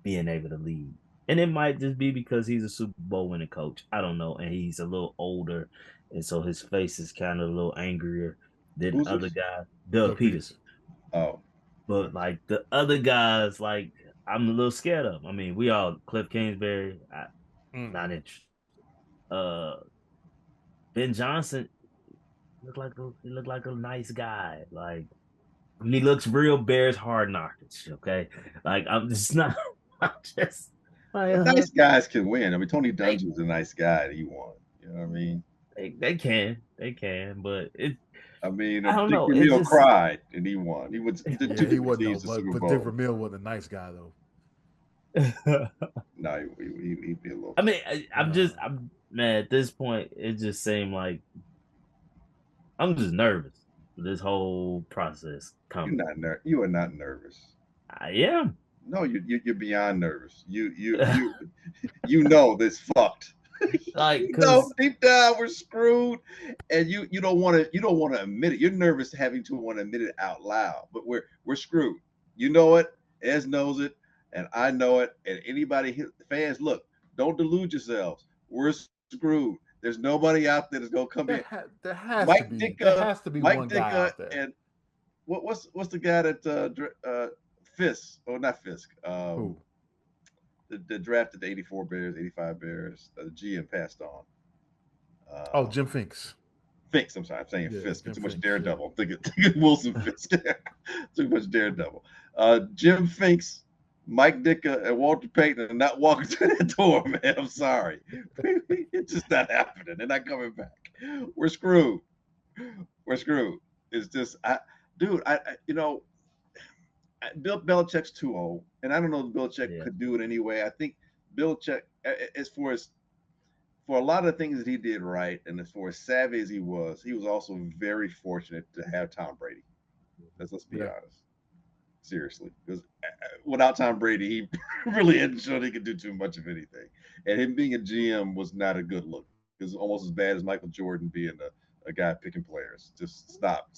being able to lead. And it might just be because he's a Super Bowl winning coach. I don't know. And he's a little older. And so his face is kind of a little angrier than other guys. Doug Peterson. Oh. But like the other guys, like I'm a little scared of. I mean, we all Cliff Kingsbury. Not interested. Ben Johnson he looked like a nice guy. Like when he looks real Bears hard knockers. Okay, like I'm just not. I'm just like But nice guys can win. I mean, Tony Dungy's a nice guy. He won. You know what I mean? they can, but I mean, I don't Dick know. It Vermeil just cried and he won. He went the Yeah, two he different wasn't teams though, to Super but Dick Bowl. Vermeil wasn't a nice guy though. No, he'd be a little. I mean, I'm man. At this point, it just seemed like I'm just nervous for this whole process You're coming. not You are not nervous. I am. No, you're beyond nervous. You know this fucked. Like, You know cause deep down we're screwed, and you don't want to admit it. You're nervous having to want to admit it out loud, but we're screwed. You know it. Ez knows it, and I know it. And anybody fans, look, don't delude yourselves. We're screwed. There's nobody out there that's gonna come in. There has to Mike be. There Ditka, has to be Mike one guy Ditka, out there. and what's the guy that Fisk? Oh, not Fisk. Who? The drafted the 84 Bears, 85 Bears. The GM passed on. Jim Finks. Finks. I'm sorry, I'm saying Yeah, Fisk. Jim Too much Finks, Daredevil. I'm thinking Wilson Fisk. Too much Daredevil. Jim Finks, Mike Ditka, and Walter Payton are not walking through that door, man. I'm sorry. It's just not happening. They're not coming back. We're screwed. We're screwed. It's just, Bill Belichick's too old, and I don't know if Belichick could do it anyway. I think Belichick, as for a lot of things that he did right, and as far as savvy as he was also very fortunate to have Tom Brady. Let's be honest. Seriously, because without Tom Brady, he really hadn't shown he could do too much of anything, and him being a GM was not a good look. It was almost as bad as Michael Jordan being a guy picking players. Just stop,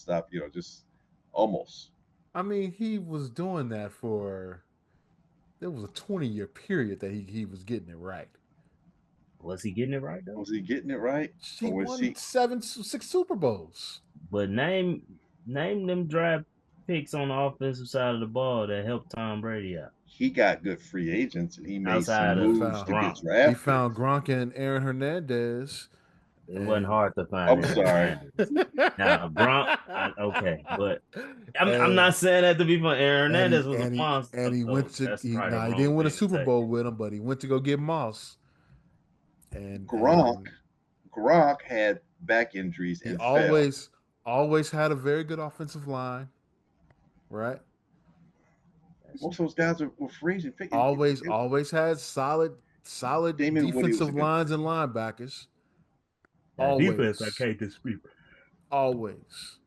just almost. I mean, he was doing that for. There was a 20-year period that he was getting it right. Was he getting it right though? Was he getting it right? He won 6 Super Bowls. But name them draft picks on the offensive side of the ball that helped Tom Brady out. He got good free agents and he made Outside some moves to get drafted. He found Gronk and Aaron Hernandez. It wasn't hard to find. I'm sorry. Now Gronk, okay, but I'm not saying that to be funny. Aaron Hernandez was a monster, and he went to. He didn't win a Super Bowl with him, but he went to go get Moss. And Gronk had back injuries and always had a very good offensive line, right? Most of those guys were free agent. Always had solid defensive lines and linebackers. Always. Defense, I can't dispute. Always.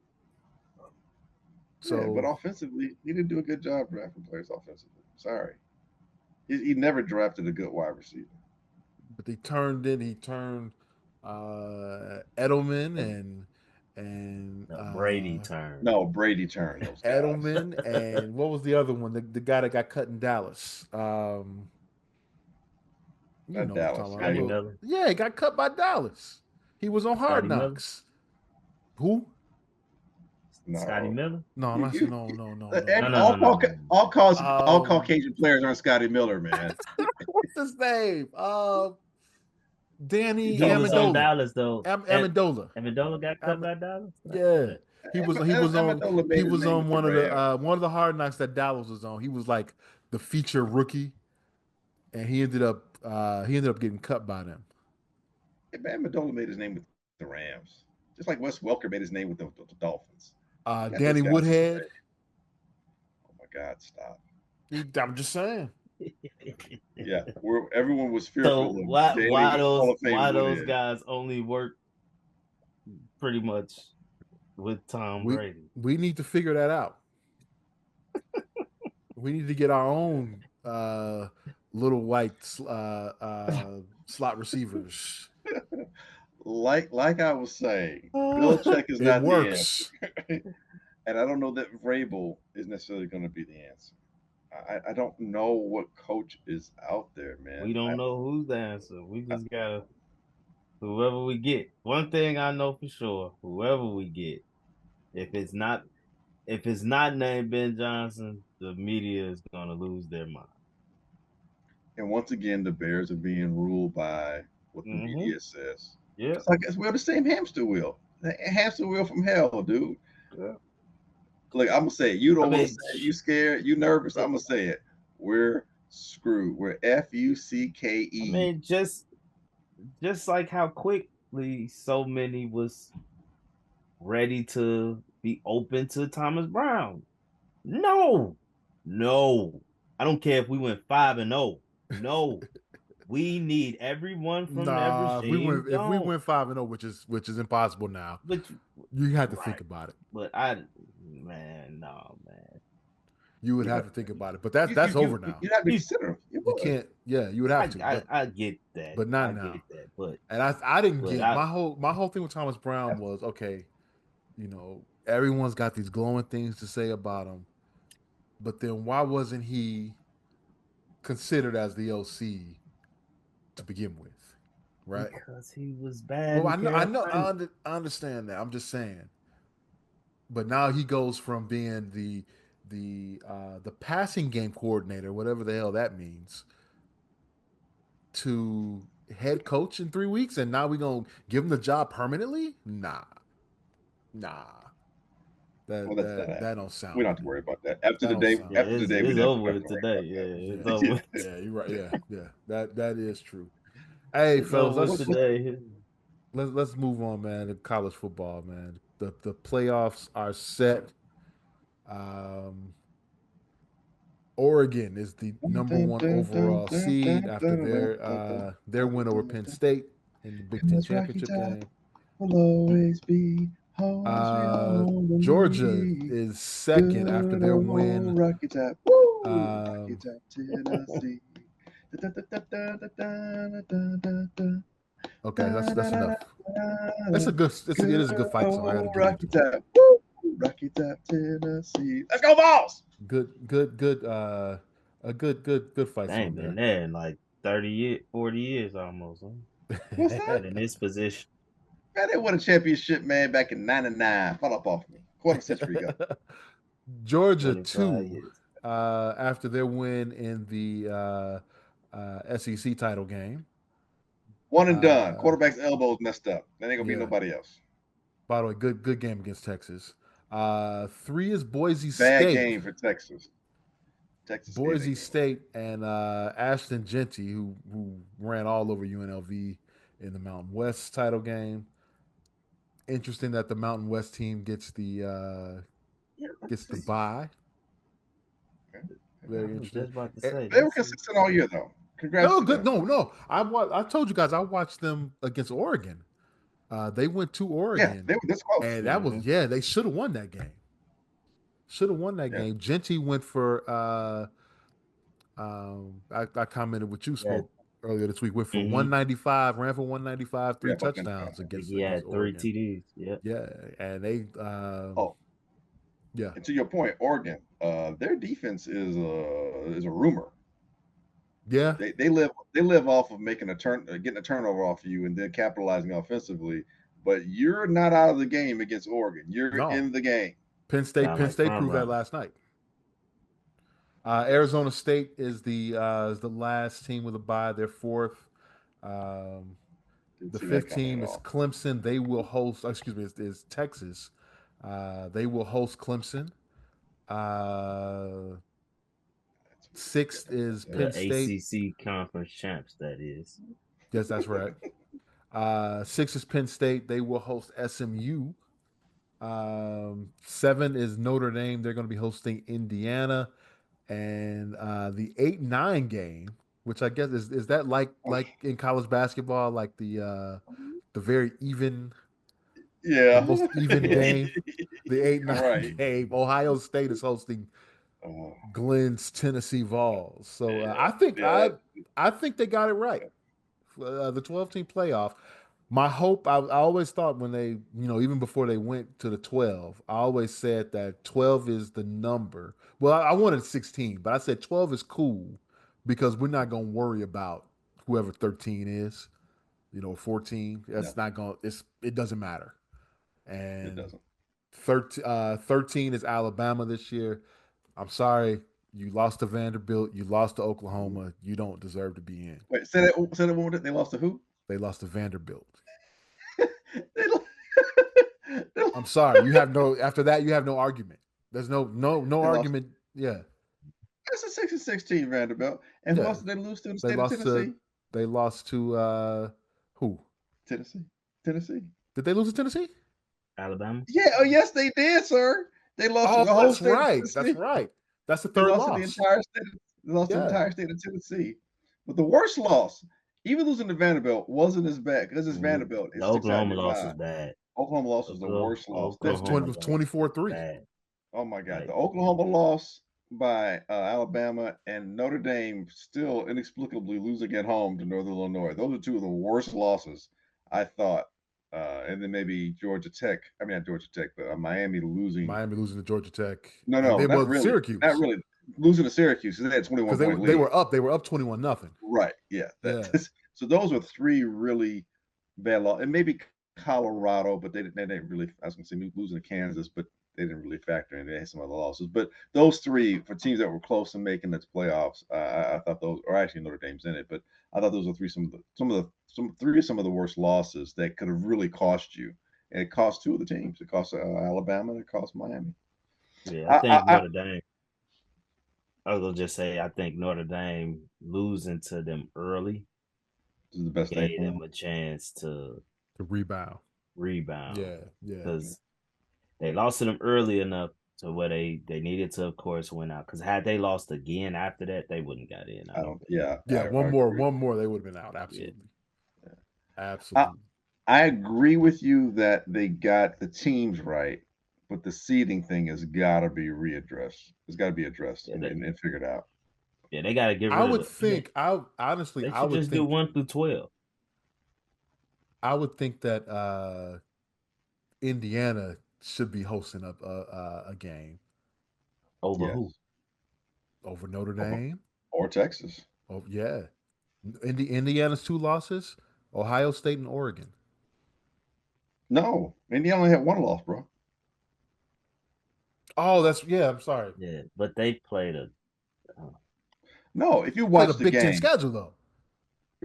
So, but offensively, he didn't do a good job drafting players offensively. Sorry, he never drafted a good wide receiver. But he turned Edelman and Brady turned. No, Brady turned those guys. Edelman and what was the other one? The guy that got cut in Dallas. Dallas. Yeah, he got cut by Dallas. He was on Hard Knocks. Who? No. Scotty Miller? No, I'm not saying no. All Caucasian players aren't Scotty Miller, man. What's his name? Danny Amendola. Dallas though. Amendola got cut by Dallas. Yeah, he was on one of the Hard Knocks that Dallas was on. He was like the feature rookie, and he ended up getting cut by them. Yeah, Amendola made his name with the Rams, just like Wes Welker made his name with the Dolphins. Danny Woodhead. Oh my God! Stop. I'm just saying. Yeah, everyone was fearful. So why those guys only work pretty much with Tom Brady? We need to figure that out. We need to get our own little white slot receivers. Like I was saying, Belichick is not the answer. And I don't know that Vrabel is necessarily going to be the answer. I don't know what coach is out there, man. We don't know who's the answer. We just gotta whoever we get. One thing I know for sure, whoever we get, if it's not named Ben Johnson, the media is gonna lose their mind. And once again, the Bears are being ruled by what the Mm-hmm. media says. Yeah. It's like we're the same hamster wheel. The hamster wheel from hell, dude. Yeah. Look, I'm gonna say it. You I don't want to mean, say it. You scared? You nervous? I'm gonna say it. We're screwed. We're I FUCKE. mean, just like how quickly so many was ready to be open to Thomas Brown. No, no. I don't care if we went 5-0. No, we need everyone from that Nah, regime if we gone. went 5-0, which is impossible now, But you had to think right, about it. but I, man, no, man. You would You have have to think to. about it. But You that's you you over now. you have to You, consider them. You You would. can't. Yeah, you would have to. I get that. But I not get now. that. But And I didn't but get I my whole thing with Thomas Brown was okay. Everyone's got these glowing things to say about him, but then why wasn't he considered as the OC to begin with, right? because he was bad Well, in Carolina. I understand that. I'm just saying. But now he goes from being the passing game coordinator, whatever the hell that means, to head coach in 3 weeks, and now we gonna give him the job permanently? Nah. Well, That that's not that that happening. don't We sound don't have to good. worry about that. That don't sound Yeah, good. After today, we it's definitely over don't have to with worry today. about Yeah, it's that. over with. Yeah, you're right. Yeah. That is true. Hey, It's fellas, over with What, today. let's move on, man. To college football, man. The playoffs are set. Um, Oregon is the number one overall seed after their win over Penn State in the Big and Ten this Rocky championship Top game. will always be home sweet home to Georgia me. is second after Good their win. old Rocky Top. Woo! Rocky Um, Top, Tennessee. Da, da, da, da, da, da, da, da, da, okay, da, that's da, da, enough. da. It Good is a good fight song. I got to old give you Rocky to it. Top. Woo! Rocky Top, Tennessee. Let's go, balls! Good. A good fight They song ain't been there. there in like 30 years, 40 years almost. Huh? What's that? Been in this position. Man, they won a championship, man, back in '99. Fall up off me. Quarter century ago. Georgia 25 two, years. after their win in the SEC title game. One and done. Uh, Quarterback's elbows messed up. That ain't gonna be yeah. nobody else. By the way, good game against Texas. Three is Boise Bad State. game for Texas. Texas gave that Boise game away. State and Ashton Genty, who ran all over UNLV in the Mountain West title game. Interesting that the Mountain West team Yeah, gets the bye. Okay. I Very was interesting. just about to Eh, say They were that's it. consistent all year, though. Congrats No, to good. them. No. I told you guys I watched them against Oregon. They went to Yeah, Oregon, they were this close. and that was Mm-hmm. they should have won that game. Should have won that Yeah. game. Genty went for I commented with you Yeah. spoke earlier this week. Went for Mm-hmm. 195, ran for 195, Yeah, three about 95. touchdowns I think he against had three Oregon. TDs. Yeah. Yeah, and they Oh, yeah. and to your point, Oregon, their defense is a rumor. Yeah. They live off of making getting a turnover off of you, and then capitalizing offensively. But you're not out of the game against Oregon. You're No. in the game. Sound Penn like State front proved that runner. last night. Arizona State is the last team with a bye. They're fourth. Um, Didn't the see that fifth coming team at is all. Clemson. They will host. Excuse me, is Texas. They will host Clemson. Uh, That's weird. Yeah, Sixth is that's The Penn State. ACC conference champs, that is. Yes, that's right. Six is Penn State. They will host SMU. Seven is Notre Dame. They're going to be hosting Indiana. And the 8-9 game, which I guess is that like in college basketball, like the very even, the yeah. most even game, the 8-9 Right. game. Ohio State is hosting Uh, Glenn's Tennessee Vols. So yeah. Yeah. I think they got it right. Yeah. The 12-team playoff. My hope, I always thought when they, even before they went to the 12, I always said that 12 is the number. Well, I wanted 16, but I said 12 is cool because we're not going to worry about whoever 13 is, 14. No, That's not going to, it doesn't matter. it And doesn't. 13 is Alabama this year. I'm sorry. You lost to Vanderbilt. You lost to Oklahoma. You don't deserve to be in. Wait, say that. Say that one more time. They lost to who? They lost to Vanderbilt. They lo- they I'm sorry. You have no. After that, you have no argument. There's no lost. argument. Yeah, That's a 6-16 Vanderbilt. And who yeah. else did they lose to in the They state of lost to. Tennessee? They lost to who? Tennessee. Tennessee. Did they lose to Tennessee? Alabama. Yeah. Oh, yes, they did, sir. They lost to Oh, the whole that's state of right. That's Tennessee. right. That's the They third lost to the loss. entire state. They lost to the Yeah. entire state of Tennessee. But the worst loss, even losing to Vanderbilt, wasn't as bad because it's Vanderbilt. The It sticks out in Oklahoma your loss was mind. bad. Oklahoma loss was the worst loss. It was Oklahoma 24-3. bad. Oh my God, Like, the Oklahoma loss by Alabama and Notre Dame still inexplicably losing at home to Northern Illinois. Those are two of the worst losses I thought. And then maybe Georgia Tech. I mean, not Georgia Tech, but Miami losing. Miami losing to Georgia Tech. No, And they not were really. Syracuse. Not really. Losing to Syracuse. They had a 21 because they point they lead. were up. They were up 21-0. Right. Yeah. Yeah. So those were three really bad losses. And maybe Colorado, but they didn't really. I was going to say losing to Kansas, but they didn't really factor in. They had some other losses. But those three for teams that were close to making the playoffs, I thought those, or actually Notre Dame's in it, but I thought those were some of the worst losses that could have really cost you. And it cost two of the teams. It cost Alabama and it cost Miami. yeah, I think Notre Dame. I was gonna just say I think Notre Dame losing to them early This is the best thing gave for them them. a chance to rebound. rebound. Yeah. Because they lost to them early enough to where they needed to, of course, win out. Because had they lost again after that, they wouldn't got in. I don't. Yeah. Yeah. I One agree. more, they would have been out. Absolutely. Yeah. Absolutely. I agree with you that they got the teams right, but the seeding thing has got to be readdressed. It's got to be addressed and figured out. Yeah, they got to get rid I of would it. think. I honestly, They I should would just think do 1 through 12. I would think that Indiana should be hosting up a game Over Yes. who? over Notre Dame. Or Texas. Oh yeah, Indiana's 2 losses, Ohio State and Oregon. No, Indiana only had one loss, bro. Oh, I'm sorry. Yeah, but they played a. No, if you Played watch a the Big Ten game, schedule though.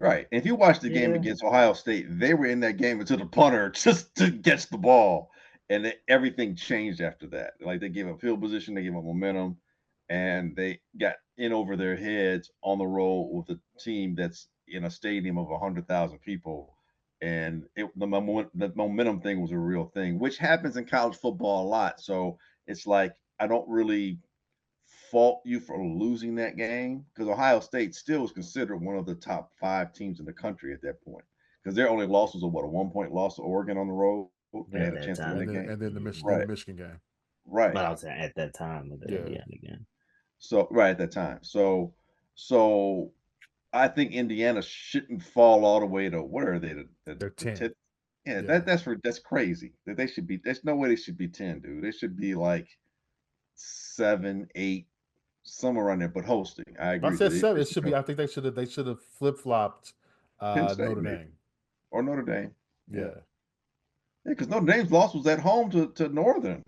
right? If you watch the game Yeah. against Ohio State, they were in that game until the punter just to catch the ball, and everything changed after that. Like they gave up field position, they gave up momentum, and they got in over their heads on the road with a team that's in a stadium of 100,000 people. And the momentum thing was a real thing, which happens in college football a lot. So it's like I don't really fault you for losing that game because Ohio State still was considered one of the top 5 teams in the country at that point because their only loss was a 1 point loss to Oregon on the road. They had a At that chance to time. win the And then, game. and then the Right. Michigan game. Right. But I was saying at that time of the Yeah. Indiana game. So right at that time. So I think Indiana shouldn't fall all the way to what are they? They're 10. Yeah, Yeah. that's crazy. That they should be. There's no way they should be 10, dude. They should be like 7, 8, somewhere around there. But hosting, I If I agree. said They 7, it should should be. go I think they should have flip flopped Penn State Notre maybe Dame. or Notre Dame. Yeah. Yeah, because Notre Dame's loss was at home to Northern.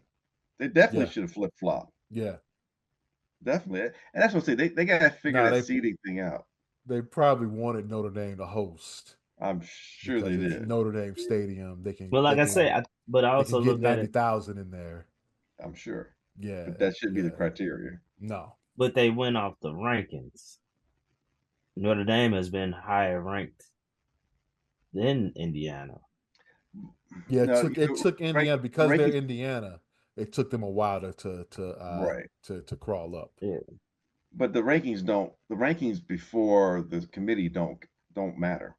They definitely Yeah. should have flip flopped. Yeah. Definitely, and that's what I say. They got to figure that seeding thing out. They probably wanted Notre Dame to host. I'm sure they Because it's did. Notre Dame Stadium. They can. Well, like I say, but I they also can get look at it. 90,000 in there. I'm sure. Yeah. But that should be the criteria. No. But they went off the rankings. Notre Dame has been higher ranked than Indiana. Yeah, No, it took Indiana because they're rankings- Indiana. It took them a while to crawl up. Yeah. But the rankings don't. The rankings before the committee don't matter.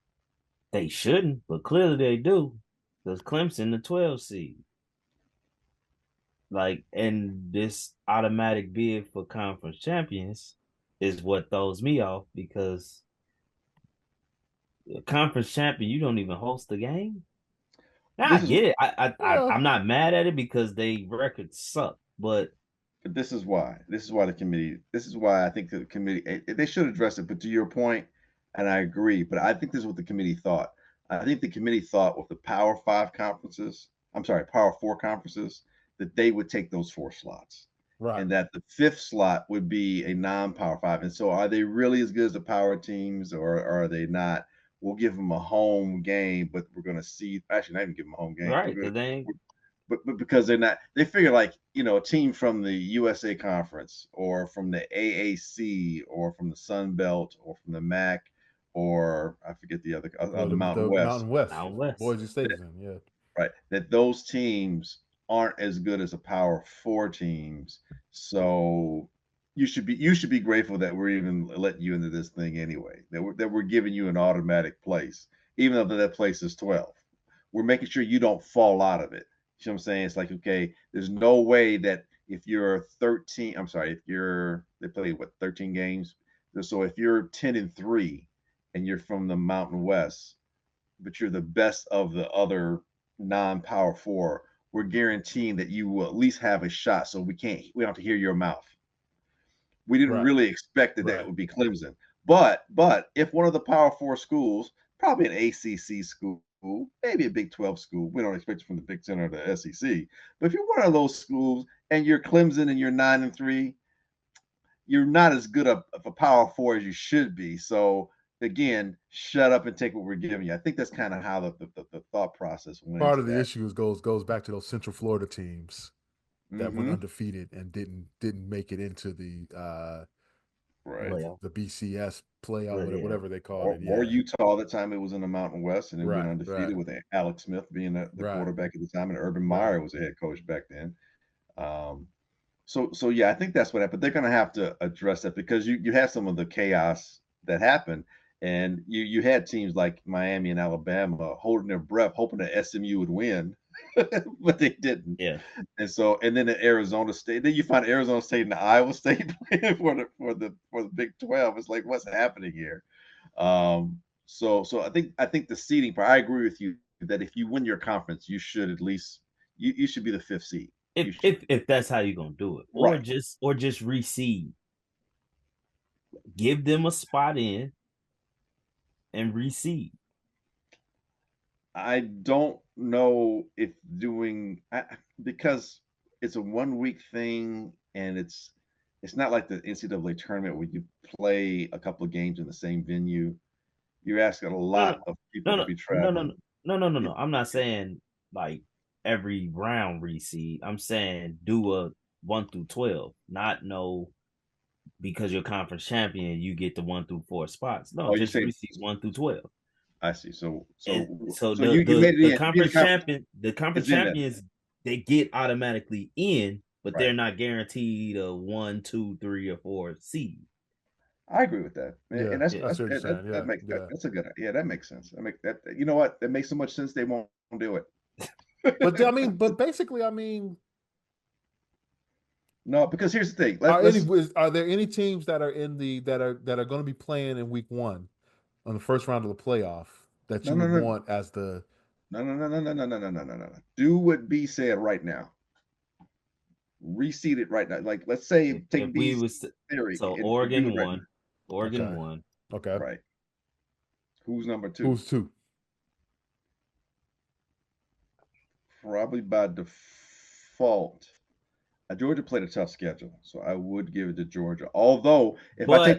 They shouldn't, but clearly they do. Because Clemson, the 12 seed. Like, and this automatic bid for conference champions is what throws me off because the conference champion, you don't even host the game. Now, I get it. I'm not mad at it because they records suck, but this is why. This is why the committee. This is why I think the committee. They should address it. But to your point, and I agree. But I think this is what the committee thought. I think the committee thought with the Power 5 conferences. I'm sorry, Power 4 conferences that they would take those 4 slots. Right. and that the fifth slot would be a non-power five. And so are they really as good as the power teams, or are they not? We'll give them a home game, but we're going to see. Actually, not even give them a home game. Right. Because they ain't. But because they're not, they figure like, a team from the USA Conference or from the AAC or from the Sun Belt or from the MAC, or I forget the other, Well, the Mountain the West. Mountain West. Out west. Boise State is in, yeah. Right. That those teams aren't as good as the Power Four teams. So you should be grateful that we're even letting you into this thing anyway. That we're giving you an automatic place, even though that place is 12. We're making sure you don't fall out of it. You know what I'm saying? It's like, okay, there's no way that if you're 13, I'm sorry, if they play 13 games. So if you're 10-3 and you're from the Mountain West, but you're the best of the other non-power four, we're guaranteeing that you will at least have a shot. So we don't have to hear your mouth. We didn't really expect that would be Clemson. But if one of the power four schools, probably an ACC school, maybe a Big 12 school, we don't expect it from the Big Ten or the SEC. But if you're one of those schools and you're Clemson and you're 9-3, you're not as good of a power four as you should be. So again, shut up and take what we're giving you. I think that's kind of how the thought process went. Part of the issue goes back to those Central Florida teams that went undefeated and didn't make it into the the BCS playoff, whatever they called it. Yeah. Or Utah, that time it was in the Mountain West and it went undefeated with Alex Smith being the quarterback at the time, and Urban Meyer was the head coach back then. So yeah, I think that's what happened. They're going to have to address that, because you had some of the chaos that happened, and you had teams like Miami and Alabama holding their breath, hoping that SMU would win, but they didn't. Yeah. And then at Arizona State, then you find Arizona State and Iowa State playing for the Big 12. It's like, what's happening here? So I think the seeding part, I agree with you that if you win your conference, you should at least you should be the fifth seed. If that's how you're gonna do it, or just reseed, give them a spot in and reseed. I don't know if because it's a 1 week thing, and it's not like the NCAA tournament where you play a couple of games in the same venue. You're asking a lot of people to be traveling. No. I'm not saying like every round reseed. I'm saying do a 1 through 12, not because you're conference champion, you get the 1 through 4 spots. No, just reseed 1 through 12. I see. So the conference champion, the conference champions, they get automatically in, but they're not guaranteed a 1, 2, 3, or 4 seed. I agree with that, and that's a good idea. Yeah, that makes sense. You know what? That makes so much sense. They won't do it. but basically, no, because here's the thing. Are there any teams that are that are going to be playing in week 1 on the first round of the playoff that you would want as the no. Do what B said right now. Reseed it right now. Like, let's say take B's theory. So Oregon won. Oregon won. Okay. Right. Who's number 2? Who's 2? Probably by default. Georgia played a tough schedule, so I would give it to Georgia. Although, if I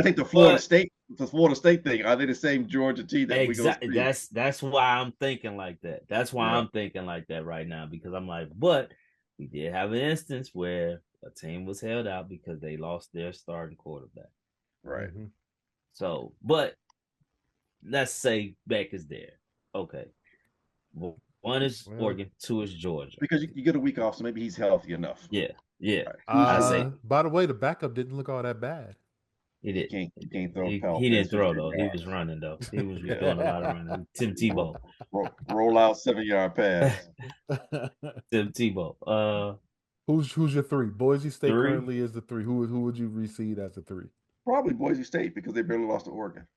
take the Florida State thing, are they the same Georgia team that exactly? That's why I'm thinking like that. That's why I'm thinking like that right now, because I'm like, but we did have an instance where a team was held out because they lost their starting quarterback. Right. Mm-hmm. So, but let's say Beck is there. Okay. Well, 1 is Oregon, 2 is Georgia. Because you get a week off, so maybe he's healthy enough. Yeah. Right. By the way, the backup didn't look all that bad. He did. He can't throw. He didn't throw though. He was running though. He was doing a lot of running. Tim Tebow. Roll out 7-yard pass. Tim Tebow. Who's your 3? Boise State currently is the 3. Who would you reseed as the 3? Probably Boise State, because they barely lost to Oregon.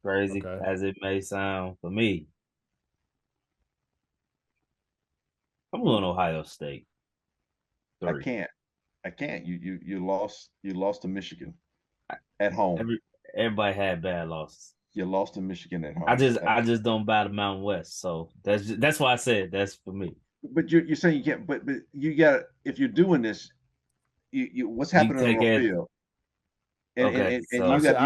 Crazy as it may sound for me, I'm going Ohio State. 3. I can't. You lost to Michigan at home. Everybody had bad losses. You lost to Michigan at home. I just don't buy the Mountain West, so that's why I said that's for me. But you're saying you can't. But you got if you're doing this, you what's You happening on take the it. field, and and Okay, and, and I so said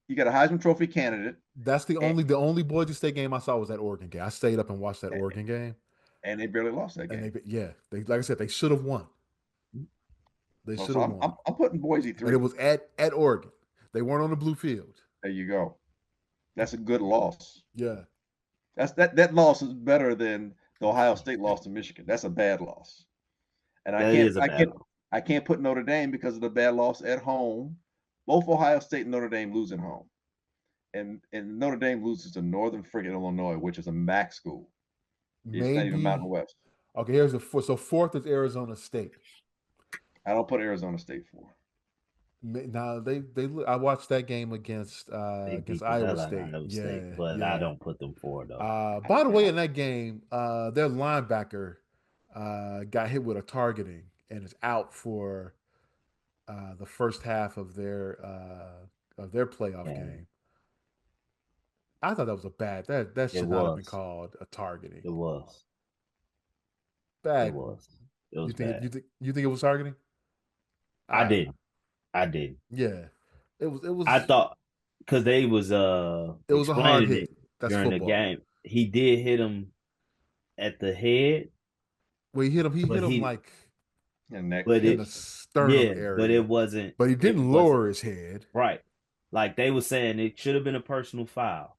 you got a Heisman Trophy candidate, that's and, the only Boise State game I saw was that Oregon game. I stayed up and watched that Oregon game, and they barely lost that and game. they like I said they should have won. They Well, should so have I'm won, I'm putting Boise and it 3. was at Oregon. They weren't on the blue field. There you go. That's a good loss. Yeah, That loss is better than the Ohio State loss to Michigan. That's a bad loss. And I that can't is a I bad can't one. I can't put Notre Dame because of the bad loss at home. Both Ohio State and Notre Dame lose at home. And Notre Dame loses to Northern friggin' Illinois, which is a MAC school. It's not even Mountain maybe. West. Okay, here's the fourth. So fourth is Arizona State. I don't put Arizona State for. Now I watched that game They against beat the Iowa hell out of State. Iowa State, Yeah, but I yeah. don't put them for though. By the way, in that game, their linebacker got hit with a targeting and is out for the first half of their playoff And game. I thought that was a bad that it should not have been was, called a targeting. it was, it Bad. was, it was bad. You think it was targeting? I I don't know. did, I did. Yeah, it I was thought because they was it was a hard explaining hit. it That's during the football. game. He did hit him at the head, Well, he hit him. He but hit him he, like And neck but in the it, also. sternum yeah, but area, but he it didn't wasn't lower his head. right. Like they were saying, it should have been a personal foul,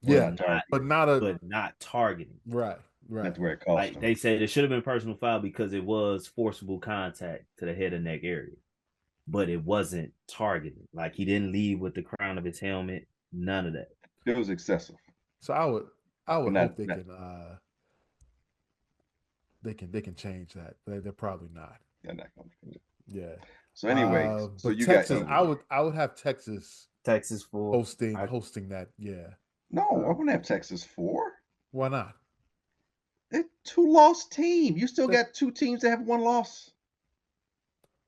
but Yeah, Not not, but targeting. not a but not targeting. right, right. That's where it cost Like them. they said, it should have been personal foul because it was forcible contact to the head and neck area, but it wasn't targeting. Like he didn't leave with the crown of his helmet. None of that. It was excessive. So I But would not, hope they not can they can change that. But they're probably not. they're not going to. Yeah. So anyway, so But you got Texas, Indiana. I would have Texas Texas for hosting that. Yeah. No, I wouldn't have Texas 4. Why not? They're 2-loss team. You still That, got 2 teams that have 1 loss.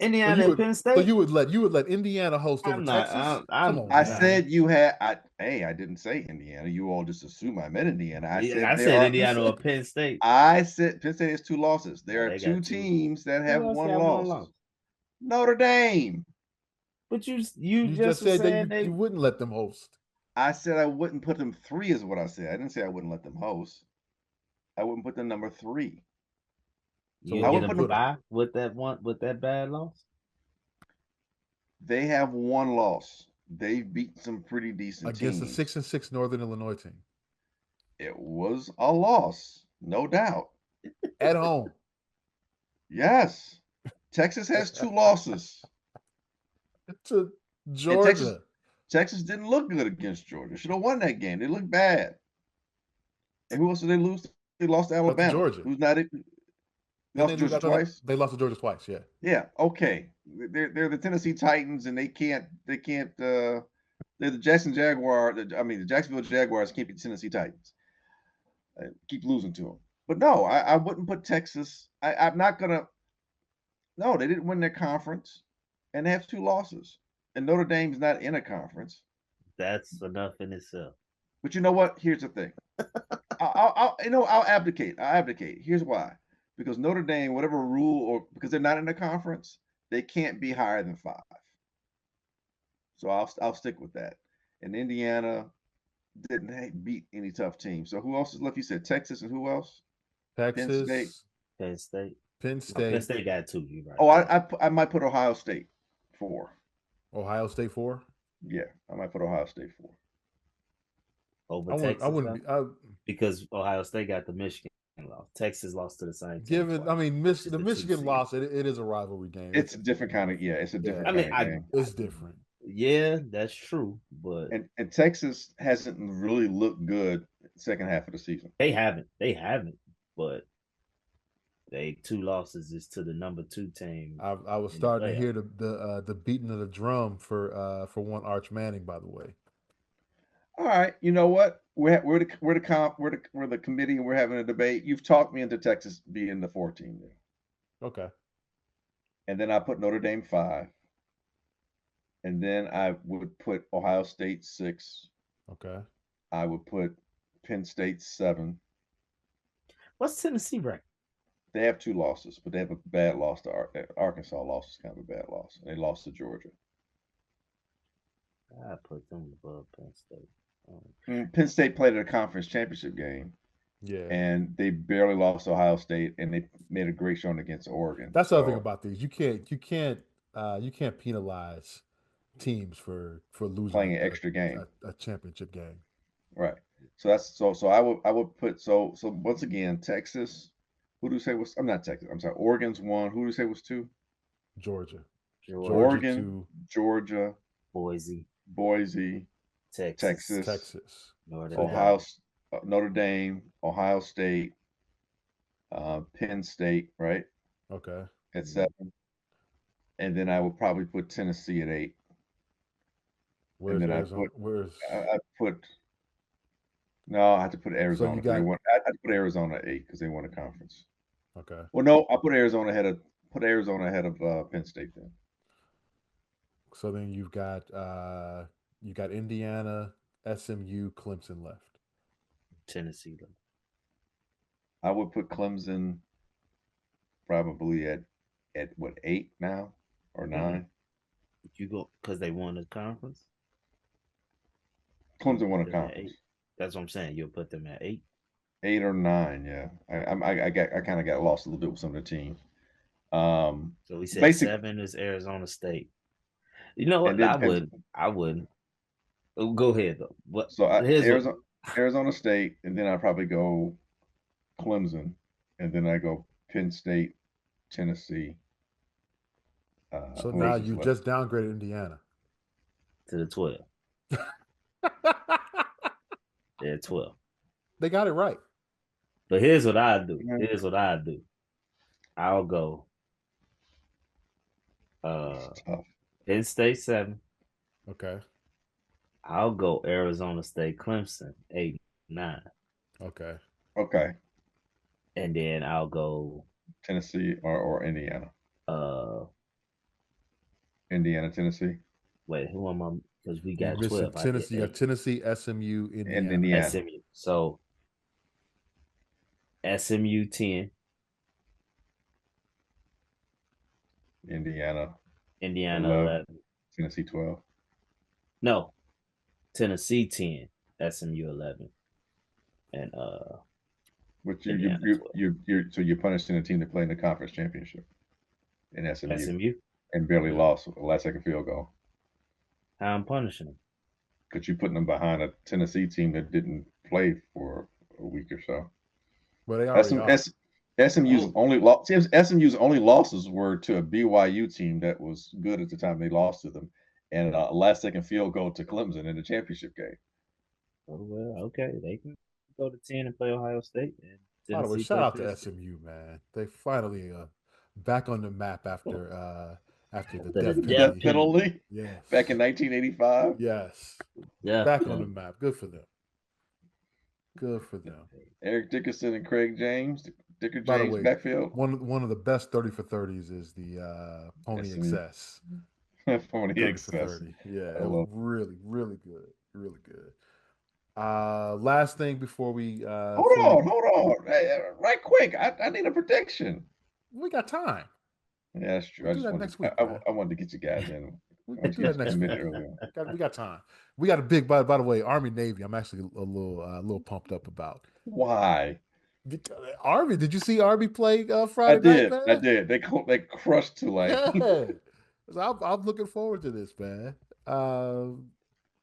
so Indiana and Penn State. you would let Indiana host over I'm not. Texas? Come I'm on I now. said you had. I didn't say Indiana. You all just assume I meant Indiana. I Yeah, said I there said are. Indiana or Penn State. I said Penn State has 2 losses. There Oh, are they 2 got two. teams that Who have else 1 got one loss. loss? Notre Dame. But you You just just was said that saying you they. wouldn't let them host. I said I wouldn't put them 3 is what I said. I didn't say I wouldn't let them host. I wouldn't put them number 3. So You where I get would would you them put put them. them? by with that bad loss. They have 1 loss. They've beaten some pretty decent Against the teams. 6-6 Northern Illinois team. It was a loss, no doubt. At home. Yes. Texas has 2 losses. To And Texas Georgia. Texas didn't look good against Georgia. Should have won that game. They looked bad. And who else did they lose? They lost to Lost to Alabama. Georgia. Who's not it? They lost to Georgia twice. They lost to Georgia twice, yeah. Yeah, okay. They're the Tennessee Titans, and they can't. They're the the Jacksonville Jaguars can't beat the Tennessee Titans. Keep losing to them. But no, I wouldn't put Texas. I'm not gonna. No, they didn't win their conference, and they have 2 losses. And Notre Dame's not in a conference. That's enough in itself. But you know what? Here's the thing. I'll abdicate. I'll abdicate. Here's why. Because Notre Dame, whatever rule, or because they're not in the conference, they can't be higher than 5. So I'll stick with that. And Indiana didn't beat any tough teams. So who else is left? You said Texas and who else? Penn State. Texas, Penn State. Penn Penn State, State got 2. You right? Oh, I might put Ohio State 4. Ohio State 4. Yeah, I might put Ohio State 4. Over I Texas wouldn't though? be Because Ohio State got the Michigan loss. Texas lost to the same team given. twice. I mean, It's the a 2 Michigan seed. loss. It is a rivalry game. It's a different kind of it's a different I mean, kind of game. It's different. Yeah, that's true, but And Texas hasn't really looked good second half of the season. they haven't. They haven't. But they 2 losses is to the number 2 team. I was starting to hear the beating of the drum for one Arch Manning. By the way, All right, you know what? We're the committee, and we're having a debate. You've talked me into Texas being the 14 there, okay. and then I put Notre Dame 5, and then I would put Ohio State 6. Okay. I would put Penn State 7. What's Tennessee rank? They have 2 losses, but they have a bad loss to Arkansas. Loss is kind of a bad loss. They lost to Georgia. I put them above Penn State. Penn State played at a conference championship game, Yeah. and they barely lost to Ohio State, and they made a great showing against Oregon. That's the other thing So about these. You can't penalize teams for losing playing an extra game, a championship game. right? So that's so I would put so once again Texas. Who do you say was? I'm not Texas. I'm sorry. Oregon's 1. Who do you say was 2? Georgia. Georgia, Oregon, 2, Georgia, Boise, Boise, Texas, Texas. Notre So Ohio, Dame. Notre Dame, Ohio State, Penn State, right Okay. at 7, and then I would probably put Tennessee at 8, and Where's then Arizona? Where's I put no, I had to put so Arizona you because they got won. I had to put Arizona at 8 because they won a conference. okay. Well, no, I put Arizona ahead of Penn State then. So then you got Indiana, SMU, Clemson left. Tennessee. I would put Clemson probably at what 8 now or 9. You go because they won the conference. Clemson won a Put them at conference. 8. That's what I'm saying. You'll put them at 8. 8 or 9, yeah. I kind of got lost a little bit with some of the teams. So we said Basic 7 is Arizona State. You know and what? then I wouldn't. Oh, go ahead though. What? so Here's what. Arizona State, and then I probably go Clemson, and then I go Penn State, Tennessee. So Who now else is you left? just downgraded Indiana. To the 12. Yeah, 12. They got it right. But here's what I do. Yeah. Here's what I do. I'll go Tough. Penn State 7. Okay. I'll go Arizona State, Clemson 8, 9. Okay. Okay, And then I'll go Tennessee or Indiana. Indiana, Tennessee, wait, who am I? Because we You got missing 12. I did Tennessee. You got 8. Tennessee, SMU, and Indiana. Indiana. SMU. So SMU 10, Indiana Indiana 11, 11. Tennessee 12. No, Tennessee 10, SMU 11, and But Indiana 12. so you're punishing a team that played in the conference championship in SMU SMU. and barely Yeah. lost a last second field goal. How I'm punishing them? Because you're putting them behind a Tennessee team that didn't play for a week or so. Well, they already are. SMU's only losses were to a BYU team that was good at the time they lost to them, and a last second field goal to Clemson in the championship game. Oh, well, okay. They can go to 10 and play Ohio State. And By the way, Tennessee shout play out to Penn State. SMU, man. They finally back on the map after the After the death death penalty. Penalty Yes. back in 1985. Yes. Yeah. Back on the map. Good for them. Good for them. Eric Dickerson and Craig James, Dicker By the James way, backfield. one of the best 30 for 30s is the Pony SMU. Excess. Pony 30 Excess. for 30. Yeah, I it was love really, really good. Really good. Last thing before we Hold on. Hey, right quick. I need a prediction. we got time. Yeah, that's true. We'll I do just that wanted next week, man. I wanted to get you guys in. We I can want do you that to next commit week. earlier. We got time. We got a big by the way, Army Navy. I'm actually a little pumped up about. Why? Army, did you see Army play Friday night, man? I did. They crushed Tulane. Yeah. So I'm looking forward to this, man.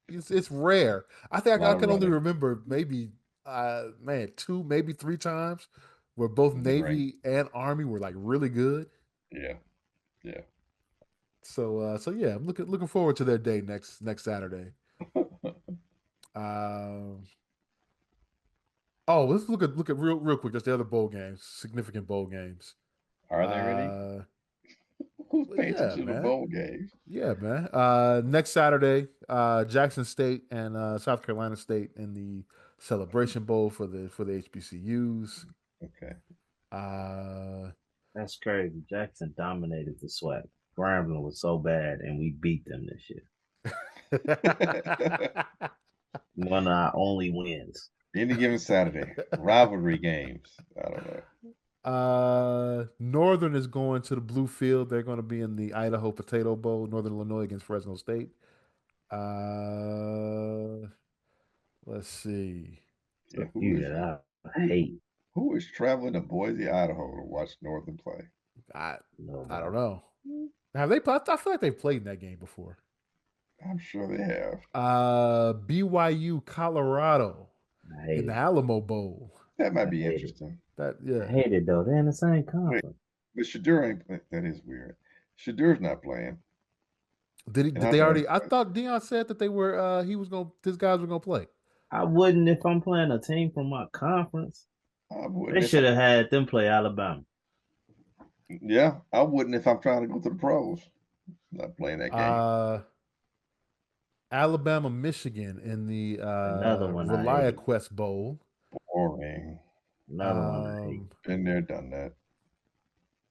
It's rare. I think I can only remember maybe 2, maybe 3 times where both Navy and Army were like really good. Yeah. So yeah, I'm looking forward to their day next Saturday. Let's look at real quick. Just the other bowl games, significant bowl games. Are they ready? Who's paying attention to the bowl games? Yeah, man. Next Saturday, Jackson State and South Carolina State in the Celebration Bowl for the HBCUs. Okay. That's crazy. Jackson dominated the SWAC. Grambling was so bad, and we beat them this year. One of our only wins. Any given Saturday. Rivalry games. I don't know. Northern is going to the Blue Field. They're going to be in the Idaho Potato Bowl. Northern Illinois against Fresno State. Let's see. Yeah, You that I hate. who is traveling to Boise, Idaho to watch Northern play? I Nobody. don't know. Have they played? I feel like they've played in that game before. I'm sure they have. BYU, Colorado in the Alamo Bowl. That might be interesting. I hate it though. They're in the same conference. But Shadur ain't. That is weird. Shadur's not playing. Did they already? I thought Dion said that they were. His guys were gonna play. I wouldn't if I'm playing a team from my conference. I wouldn't. They should have had them play Alabama. Yeah, I wouldn't if I'm trying to go to the pros. Not playing that game. Alabama, Michigan in the Another one ReliaQuest Bowl. Boring. Another one I hate. Been there, done that.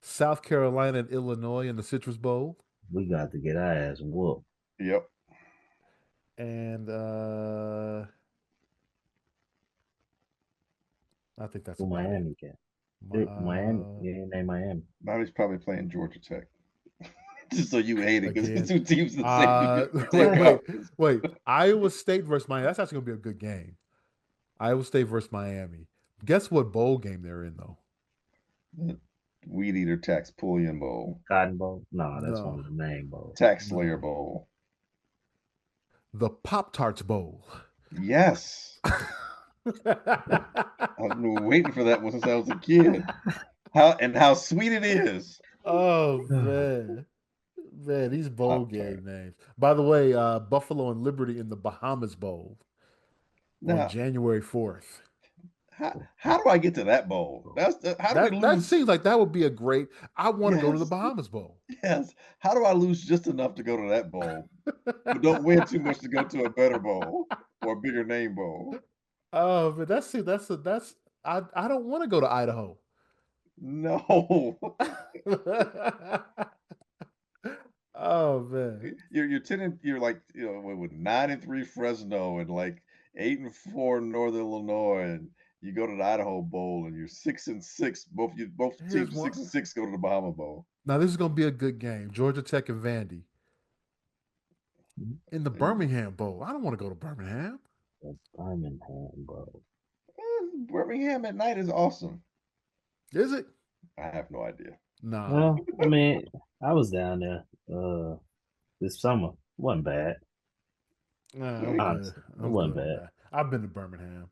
South Carolina and Illinois in the Citrus Bowl. We got to get our ass whooped. Yep. And I think that's Miami can. Miami. Yeah, name Miami. Now he's probably playing Georgia Tech. Just so you hate it because the two teams in the same. Wait. Iowa State versus Miami. That's actually gonna be a good game. Iowa State versus Miami. Guess what bowl game they're in though? Weed Eater Tax Pullion Bowl. Cotton Bowl? No, that's one of the main bowls. Tax Slayer Bowl. The Pop-Tarts Bowl. Yes. I've been waiting for that one since I was a kid. How sweet it is. Oh man. Man, these bowl game names. By the way, Buffalo and Liberty in the Bahamas Bowl on January 4th. How do I get to that bowl? That seems like that would be a great. I want to go to the Bahamas Bowl. Yes. How do I lose just enough to go to that bowl, but don't win too much to go to a better bowl or a bigger name bowl? Oh, but that's. I don't want to go to Idaho. No. Oh man, you're like with 9-3 Fresno and like 8-4 Northern Illinois, and you go to the Idaho Bowl and you're 6-6. Both teams 6-6 go to the Bahama Bowl. Now this is gonna be a good game. Georgia Tech and Vandy in the Birmingham Bowl. I don't want to go to Birmingham. The Birmingham Bowl. Birmingham at night is awesome. Is it? I have no idea. No. Well, I mean, I was down there this summer. Wasn't bad. I'm wasn't bad. I've been to Birmingham.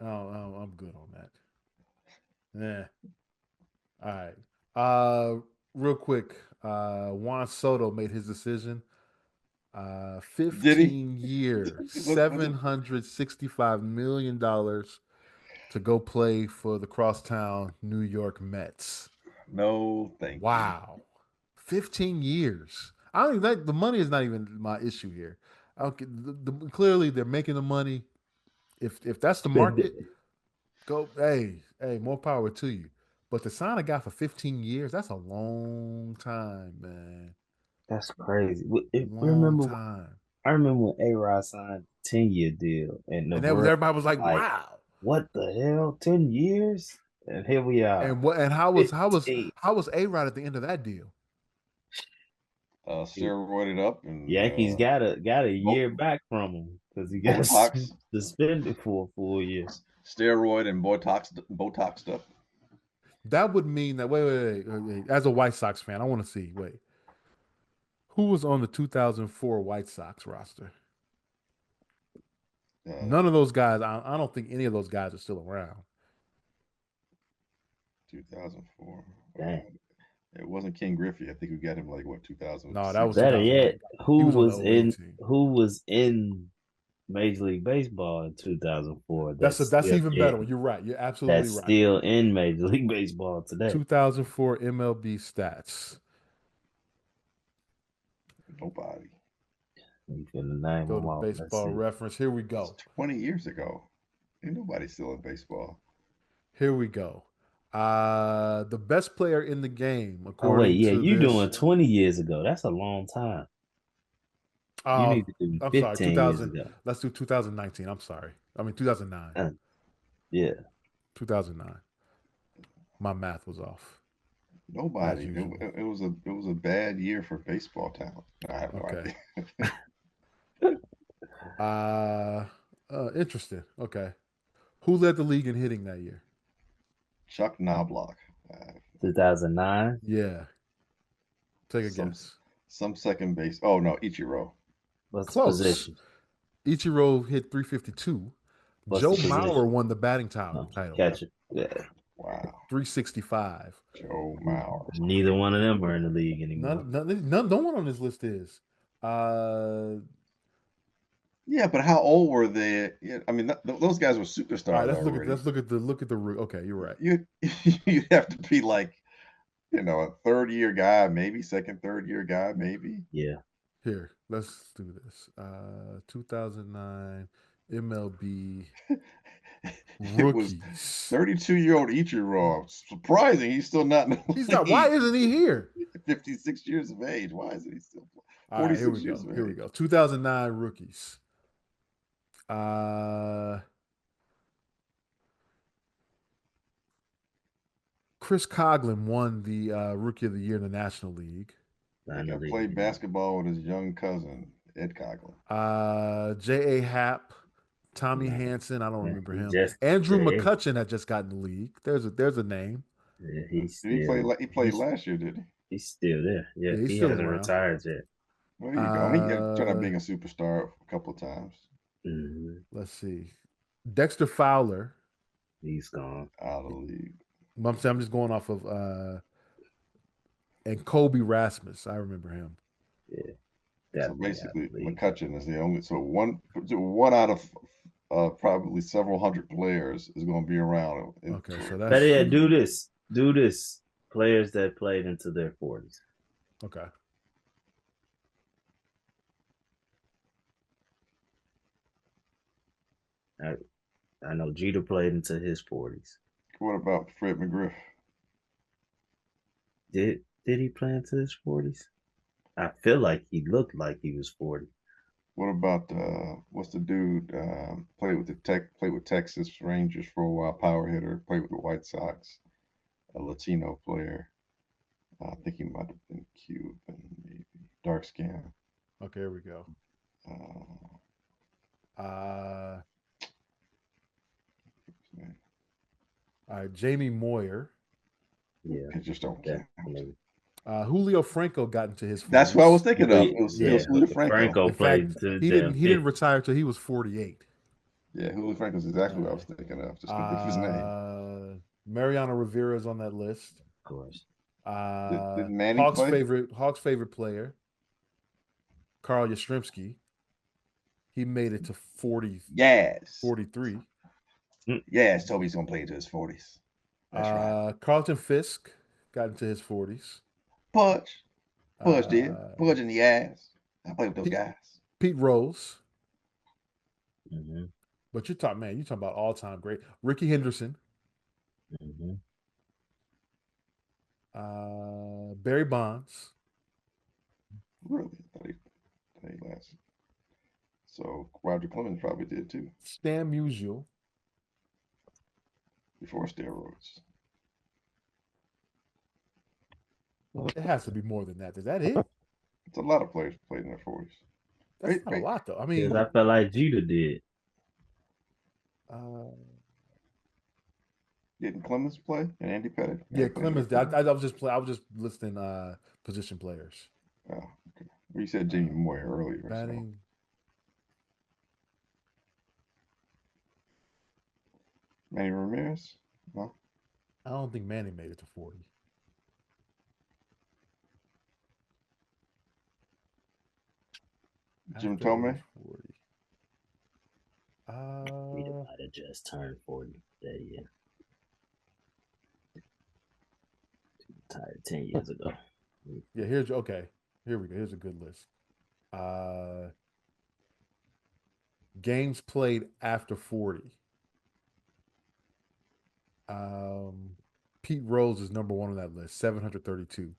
Oh, I'm good on that. Yeah. All right. Real quick, Juan Soto made his decision. 15 years, $765 million to go play for the crosstown New York Mets. No, thank you. Wow. 15 years. I don't even the money is not even my issue here. Clearly they're making the money. If that's the market, go hey, more power to you. But to sign a guy for 15 years, that's a long time, man. That's crazy. I remember when A-Rod signed a 10-year deal, and everybody was like, "Wow, what the hell? 10 years?" And here we are. And how was A-Rod at the end of that deal? Steroided up, and Yankees got a year back from him because he got suspended for 4 years. Steroid and Botox up. That would mean that wait. As a White Sox fan, I want to see. Wait, who was on the 2004 White Sox roster? None of those guys. I don't think any of those guys are still around. 2004. Dang. It wasn't King Griffey. I think we got him like 2000. No, that was better yet. Who was in Major League Baseball in 2004? That's even better. You're right. You're absolutely right. That's still in Major League Baseball today. 2004 MLB stats. Nobody. You feel the name? Go to Baseball Reference. Here we go. 20 years ago. Ain't nobody still in baseball. Here we go. The best player in the game, according to you're doing 20 years ago. That's a long time. You need to do I'm sorry, 15 years 2000. ago. Let's do 2019. I'm sorry. I mean 2009. Yeah. 2009. My math was off as Nobody. usual. It was a bad year for baseball talent. I have no Okay. idea. Interesting. Okay. Who led the league in hitting that year? Chuck Knobloch. 2009. Yeah. Take a Some guess. some second base. Oh no, Ichiro. What's the Close. position? Ichiro hit 352. What's the Joe Mauer position? won the batting No, title. catcher. Yeah. Wow. 365. Joe Mauer. Neither one of them are in the league anymore. No one on this list is. Uh, Yeah, but how old were they? Yeah, I mean, those guys were all right, superstars already. let's look at the root. Okay, you're right. You have to be like, a third year guy, maybe second, third year guy, maybe. Yeah. Here, let's do this. 2009 MLB It was rookies. 32-year-old Ichiro. Surprising, he's still not in the He's not. Why league. isn't he here? 56 years of age. Why isn't he still All right, here 46 we years go. of Here we age? go. 2009 rookies. Uh, Chris Coughlin won the Rookie of the Year in the National League. I think I played basketball with his young cousin, Ed Coughlin. J.A. Happ, Tommy Hanson. I don't remember him. Just Andrew McCutcheon had just gotten the league. There's a name. Yeah, he's still. He played last year, did he? He's still there. Yeah, Yeah, he's he still hasn't around. retired yet. Well, there you go. He turned out being a superstar a couple of times. Let's see. Dexter Fowler. He's gone. Out of the league. I'm just going off of and Kobe Rasmus. I remember him. Yeah. So basically, McCutcheon is the only. So one out of probably several hundred players is going to be around. Okay, so that's But yeah, do this. Players that played into their 40s. Okay. I know Jeter played into his 40s. What about Fred McGriff? Did he play into his 40s? I feel like he looked like he was 40. What about what's the dude played with Texas Rangers for a while, power hitter, played with the White Sox, a Latino player. I think he might have been Cuban, maybe dark skin. Okay, here we go. All right, Jamie Moyer. Yeah, it just don't count. Julio Franco got into his 40s. That's what I was thinking of. It was Julio Franco. In fact, he didn't retire till he was 48. Yeah, Julio Franco is exactly what I was thinking of. Just think of his name. Mariano Rivera is on that list. Of course. Did Manny play? Hawks' favorite player, Carl Yastrzemski. He made it to 40. Yes. 43. Yes, Toby's gonna play into his 40s. That's right. Carlton Fisk got into his 40s. Pudge did. Pudge in the ass. I played with those guys. Pete Rose. Mm-hmm. But you're talking about all-time great. Ricky Henderson. Mm-hmm. Barry Bonds. Really? I thought he lasted. So Roger Clemens probably did too. Stan Musial. Before steroids. It has to be more than that. Is that it? It's a lot of players played in their 40s. That's not a lot, though. I mean, I felt like Jeter did. Didn't Clemens play and Andy Pettitte? Yeah, Clemens did. I was just listing position players. Oh, okay. Well, you said Jamie Moyer earlier. Batting. So. Manny Ramirez? No. I don't think Manny made it to 40. Jim Thome? 40. He might have just turned 40 that year. Retired 10 years ago. Yeah, here we go. Here's a good list. Games played after 40. Pete Rose is number one on that list, 732.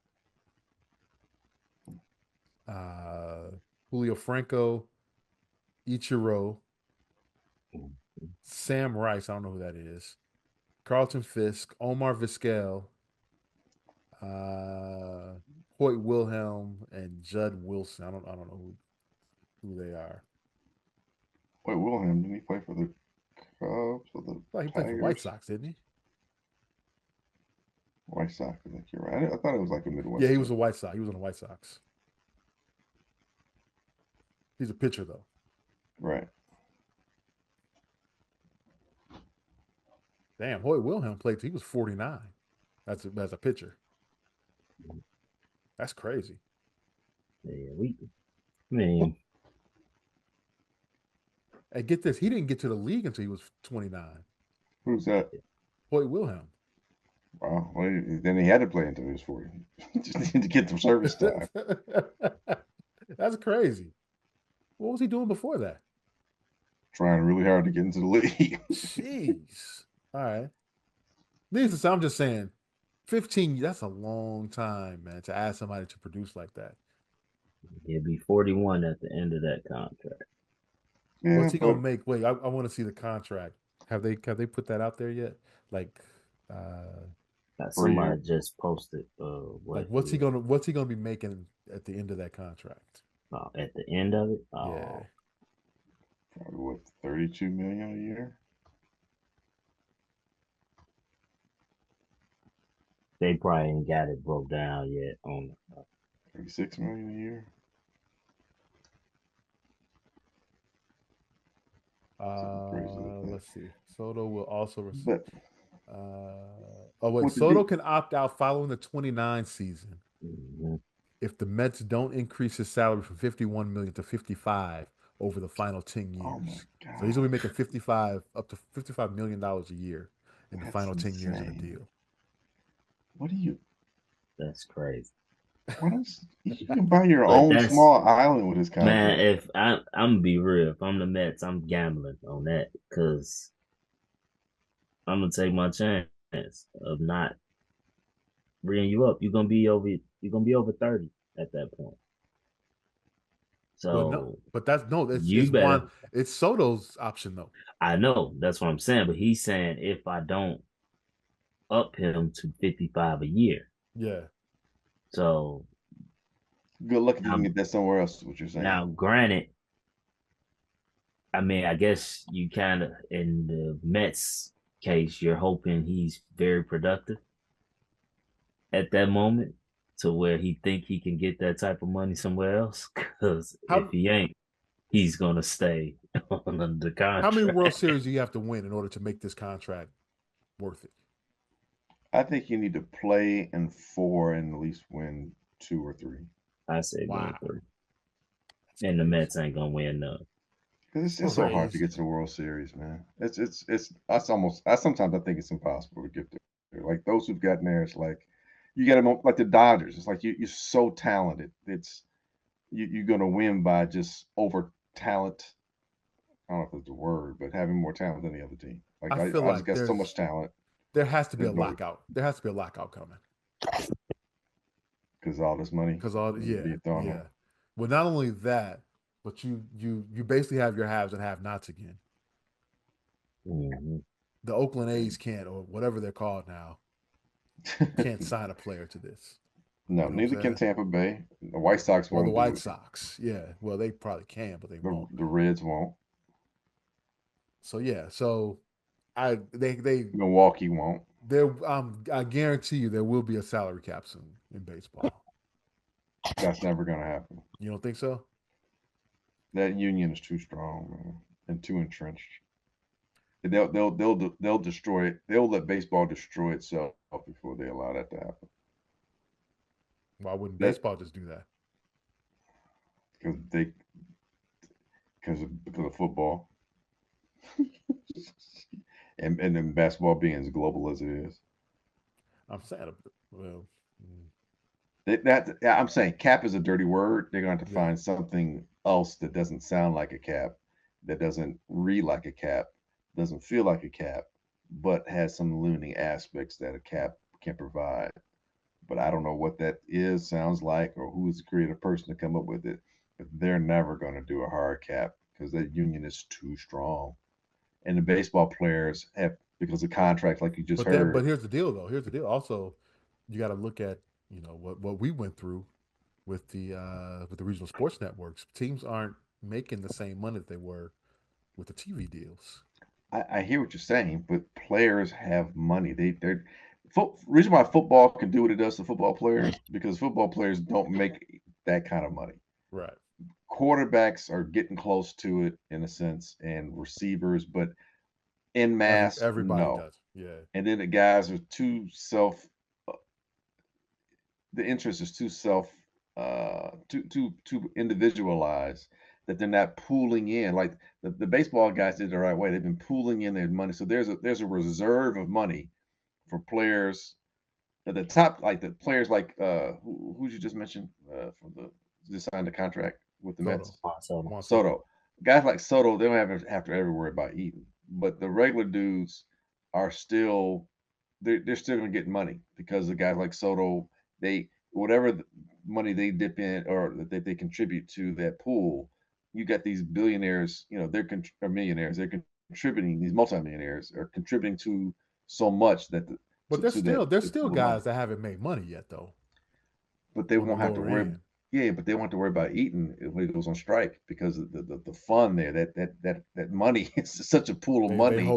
Julio Franco, Ichiro, Sam Rice. I don't know who that is. Carlton Fisk, Omar Vizquel, uh, Hoyt Wilhelm, and Judd Wilson. I don't know who they are. Wait, Wilhelm, didn't he play for the Cubs or the I thought he played for White Tigers? Sox, didn't he? White Sox, I think you're right. I thought it was like a Yeah, he Midwest was team. a White Sox. He was on the White Sox. He's a pitcher though. Right. Damn, Hoyt Wilhelm played. He was 49. As a pitcher. That's crazy. Yeah, I mean, And get this, he didn't get to the league until he was 29. Who's that? Hoyt Wilhelm. Wow. Well, then he had to play until he was 40. Just needed to get some service time. That's crazy. What was he doing before that? Trying really hard to get into the league. Jeez. All right. Needless to say, I'm just saying, 15, that's a long time, man, to ask somebody to produce like that. he'll be 41 at the end of that contract. Yeah, What's he but gonna make? Wait, I want to see the contract. Have they put that out there yet? Like, For a Somebody year? just posted what's he gonna be making at the end of that contract? at the end of it. Yeah. probably what, 32 million a year? They probably ain't got it broke down yet on 36 million a year? Something crazy like that. Let's see. Soto will also receive. But Wait. Soto can opt out following the 29 season Mhm. if the Mets don't increase his salary from 51 million to 55 over the final 10 years. Oh my God. So he's gonna be making 55 up to $55 million a year in the That's final 10 years of the insane. deal. What do you? That's crazy. You can buy your But own that's- small island with his Man, contract. if I'm gonna be real, if I'm the Mets, I'm gambling on that because I'm gonna take my chance of not bringing you up. You're gonna be over 30 at that point. Well, no, So but it's you better. It's Soto's option though. I know that's what I'm saying, but he's saying if I don't up him to 55 a year, Yeah. so Good luck if you can get that somewhere else. Is what you're saying? now, granted, I mean, I guess you kind of in the Mets case, you're hoping he's very productive at that moment to where he think he can get that type of money somewhere else. Because if he ain't, he's gonna stay on the contract. How many World Series do you have to win in order to make this contract worth it? I think you need to play in 4 and at least win 2 or 3. I say Wow. 3. And the Mets ain't gonna win none. Because it's so hard to get to the World Series, man. I sometimes I think it's impossible to get there. Like those who've gotten there, it's like you get them like the Dodgers. It's like you're so talented. You're gonna win by just over talent. I don't know if it's the word, but having more talent than the other team. Like I feel I like just got so much talent. There has to be a There's no- lockout. There has to be a lockout coming. Because all this money. Because all being thrown yeah. out. Well, not only that, but you basically have your haves and have-nots again. Mm-hmm. The Oakland A's can't, or whatever they're called now, can't sign a player to this. No, You know neither what I'm can saying? Tampa Bay. The White Sox Or won't the do White it. Sox. Yeah. Well, they probably can, but they won't. The Reds won't. So yeah. So they Milwaukee won't. I guarantee you there will be a salary cap soon in baseball. That's never gonna happen. You don't think so? That union is too strong, man, and too entrenched. They'll destroy it. They'll let baseball destroy itself before they allow that to happen. Why wouldn't baseball just do that? Because of football, and then basketball being as global as it is. I'm saying, well, I'm saying cap is a dirty word. They're going to have to Yeah. find something else that doesn't sound like a cap, that doesn't read like a cap, doesn't feel like a cap, but has some limiting aspects that a cap can provide. But I don't know what that is, sounds like, or who is the creative person to come up with it. but they're never going to do a hard cap because that union is too strong. And the baseball players have, because of contracts, like you just heard. But here's the deal, though. Here's the deal. Also, you got to look at what we went through with the regional sports networks. Teams aren't making the same money that they were with the TV deals. I hear what you're saying, but players have money. They're reason why football can do what it does to football players because football players don't make that kind of money. Right. Quarterbacks are getting close to it in a sense, and receivers, but en masse, Everybody no. does. Yeah. And then the guys are too self. The interest is too too individualized that they're not pooling in like the baseball guys did the right way. They've been pooling in their money, so there's a reserve of money for players at the top, like the players like who you just mentioned for the just signed the contract with the Soto. Mets. Soto. Soto. Guys like Soto, they don't have to ever worry about eating. But the regular dudes are still they're still gonna get money because the guys like Soto, they whatever money they dip in or that they contribute to that pool, you got these billionaires, or millionaires, they're contributing, these multimillionaires are contributing to so much that But there's still guys money. that haven't made money yet, though. But they On the won't have to lower worry. end. Yeah, but they won't have to worry about eating when it goes on strike because of the fun there. That money is such a pool of money.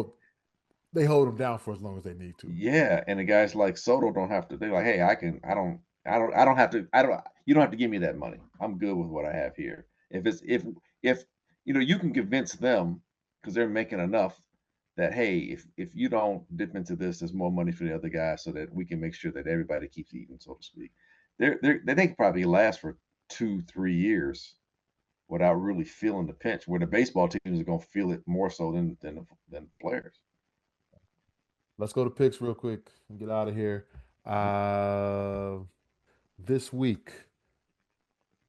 They hold them down for as long as they need to. Yeah, and the guys like Soto don't have to. They're like, hey, I don't have to. You don't have to give me that money. I'm good with what I have here. If you can convince them because they're making enough that hey, if you don't dip into this, there's more money for the other guys so that we can make sure that everybody keeps eating, so to speak. They can probably last for 2-3 years without really feeling the pinch. Where the baseball teams are going to feel it more so than the players. Let's go to picks real quick and get out of here. This week,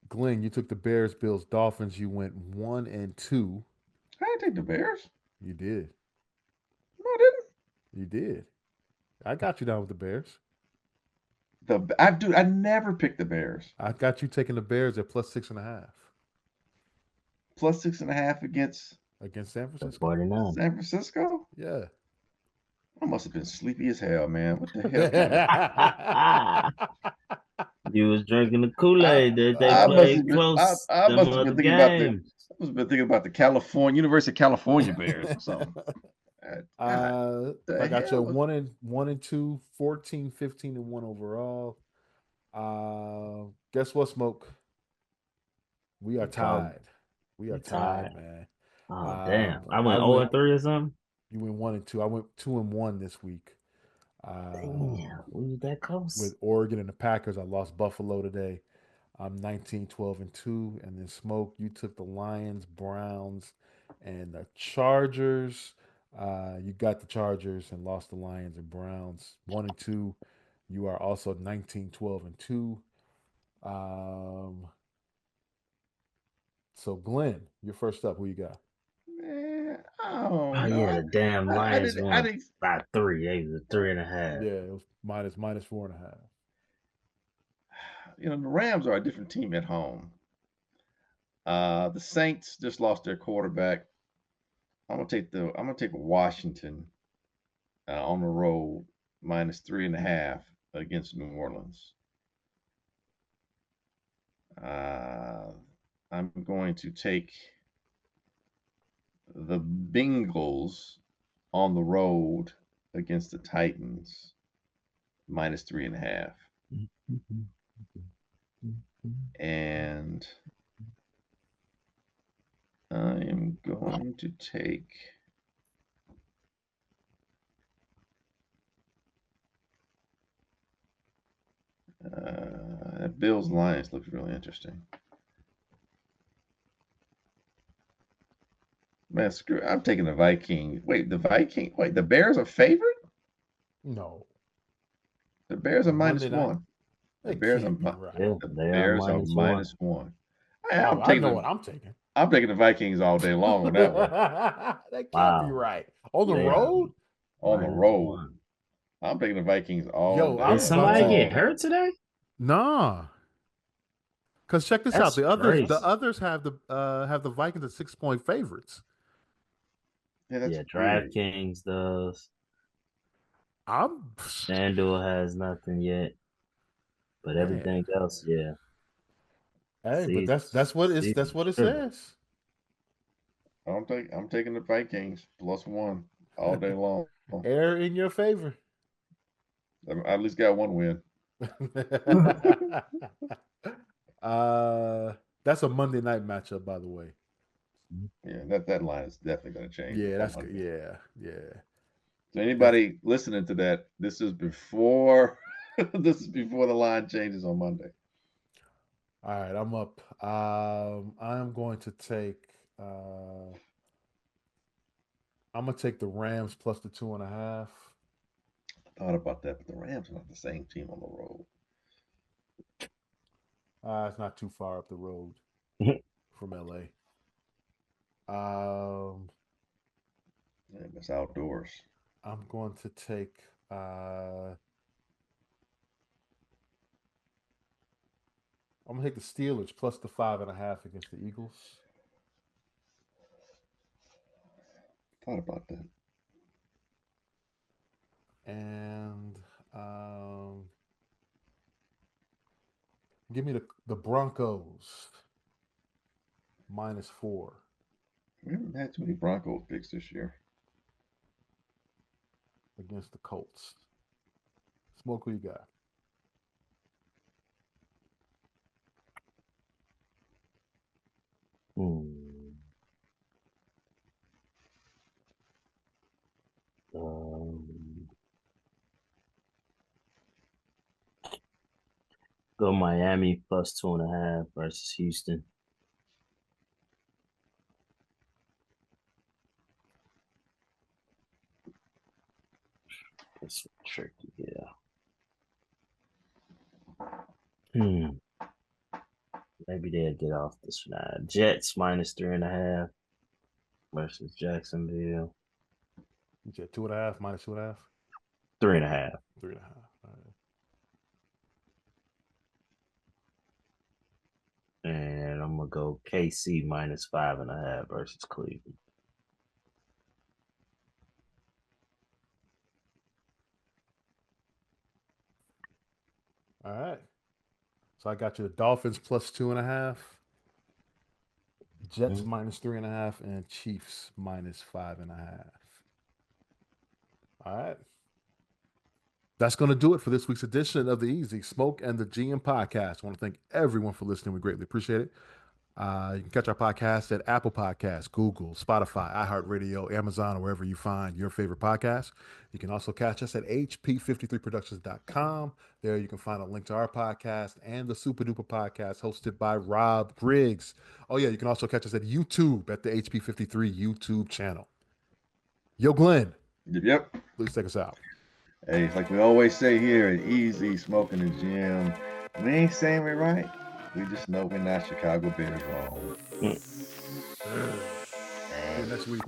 Glenn, you took the Bears, Bills, Dolphins. You went 1-2. I didn't take the Bears. You did. No, I didn't. You did. I got you down with the Bears. I never picked the Bears. I got you taking the Bears at +6.5. +6.5 against San Francisco. 49. San Francisco? Yeah. I must have been sleepy as hell, man. What the hell? You was drinking the Kool-Aid that they I played close. I must have been thinking about I games. must have been thinking about the University of California Bears or something. I got you 1-2, 14, 15-1 overall. Guess what, Smoke? We are tied. We are tied, man. Oh damn! I went 0-3 or something. You went 1-2. I went 2-1 this week. Damn, we was that close. With Oregon and the Packers, I lost Buffalo today. I'm 19-12-2, and then Smoke, you took the Lions, Browns, and the Chargers. You got the Chargers and lost the Lions and Browns 1-2. You are also 19-12-2. So Glenn, you're first up. Who you got? Man, yeah, the damn Lions won by 3. They was 3.5. Yeah, it was minus 4.5. The Rams are a different team at home. The Saints just lost their quarterback. I'm gonna take Washington on the road -3.5 against New Orleans. I'm going to take the Bengals on the road against the Titans -3.5. And I am going to take Bills Lions looks really interesting. Man, screw it. I'm taking the Vikings. Wait, the Bears are favored? No. The Bears are -1. The Bears are -1. I know what I'm taking. I'm taking the Vikings all day long on that one. That can't be right. On the road? On the road. I'm taking the Vikings all day. Did somebody get hurt today? Nah. Because check this out, That's the crazy. others have the Vikings at 6-point favorites. Yeah, that's Yeah, weird. DraftKings does. I'm FanDuel has nothing yet, but man. everything else, yeah. Hey, but that's what it Tripping. says. I'm taking the Vikings +1 all day long. Air in your favor. I at least got one win. That's a Monday night matchup, by the way. Yeah, that line is definitely going to change Yeah, on that's good. Monday. Yeah. So anybody listening to that, this is before this is before the line changes on Monday. All right, I'm up. I'm going to take. I'm gonna take the Rams plus the 2.5. Thought about that, but the Rams are not the same team on the road. It's not too far up the road from LA. And it's outdoors. I'm going to take. I'm gonna take the Steelers plus the 5.5 against the Eagles. Thought about that. And give me the Broncos -4 We haven't had too many Broncos picks this year. against the Colts. Smoke, who you got? Go Miami plus 2.5 versus Houston. It's tricky, yeah. Maybe they'll get off the schneid. Jets -3.5 versus Jacksonville. You said 2.5 -2.5. 3.5. 3.5. All right. And I'm gonna go KC -5.5 versus Cleveland. All right. So I got you the Dolphins plus 2.5, Jets -3.5, and Chiefs -5.5. All right. That's going to do it for this week's edition of the Easy Smoke and the GM podcast. I want to thank everyone for listening. We greatly appreciate it. You can catch our podcast at Apple Podcasts, Google, Spotify, iHeartRadio, Amazon, or wherever you find your favorite podcast. You can also catch us at hp53productions.com. There you can find a link to our podcast and the Super Duper podcast hosted by Rob Griggs. Oh, yeah, you can also catch us at YouTube at the HP53 YouTube channel. Yo, Glenn. Yep. Please take us out. Hey, it's like we always say here at Easy Smoking the Gym. We ain't saying we're right. We just know we're not Chicago Bears wrong. See you next week.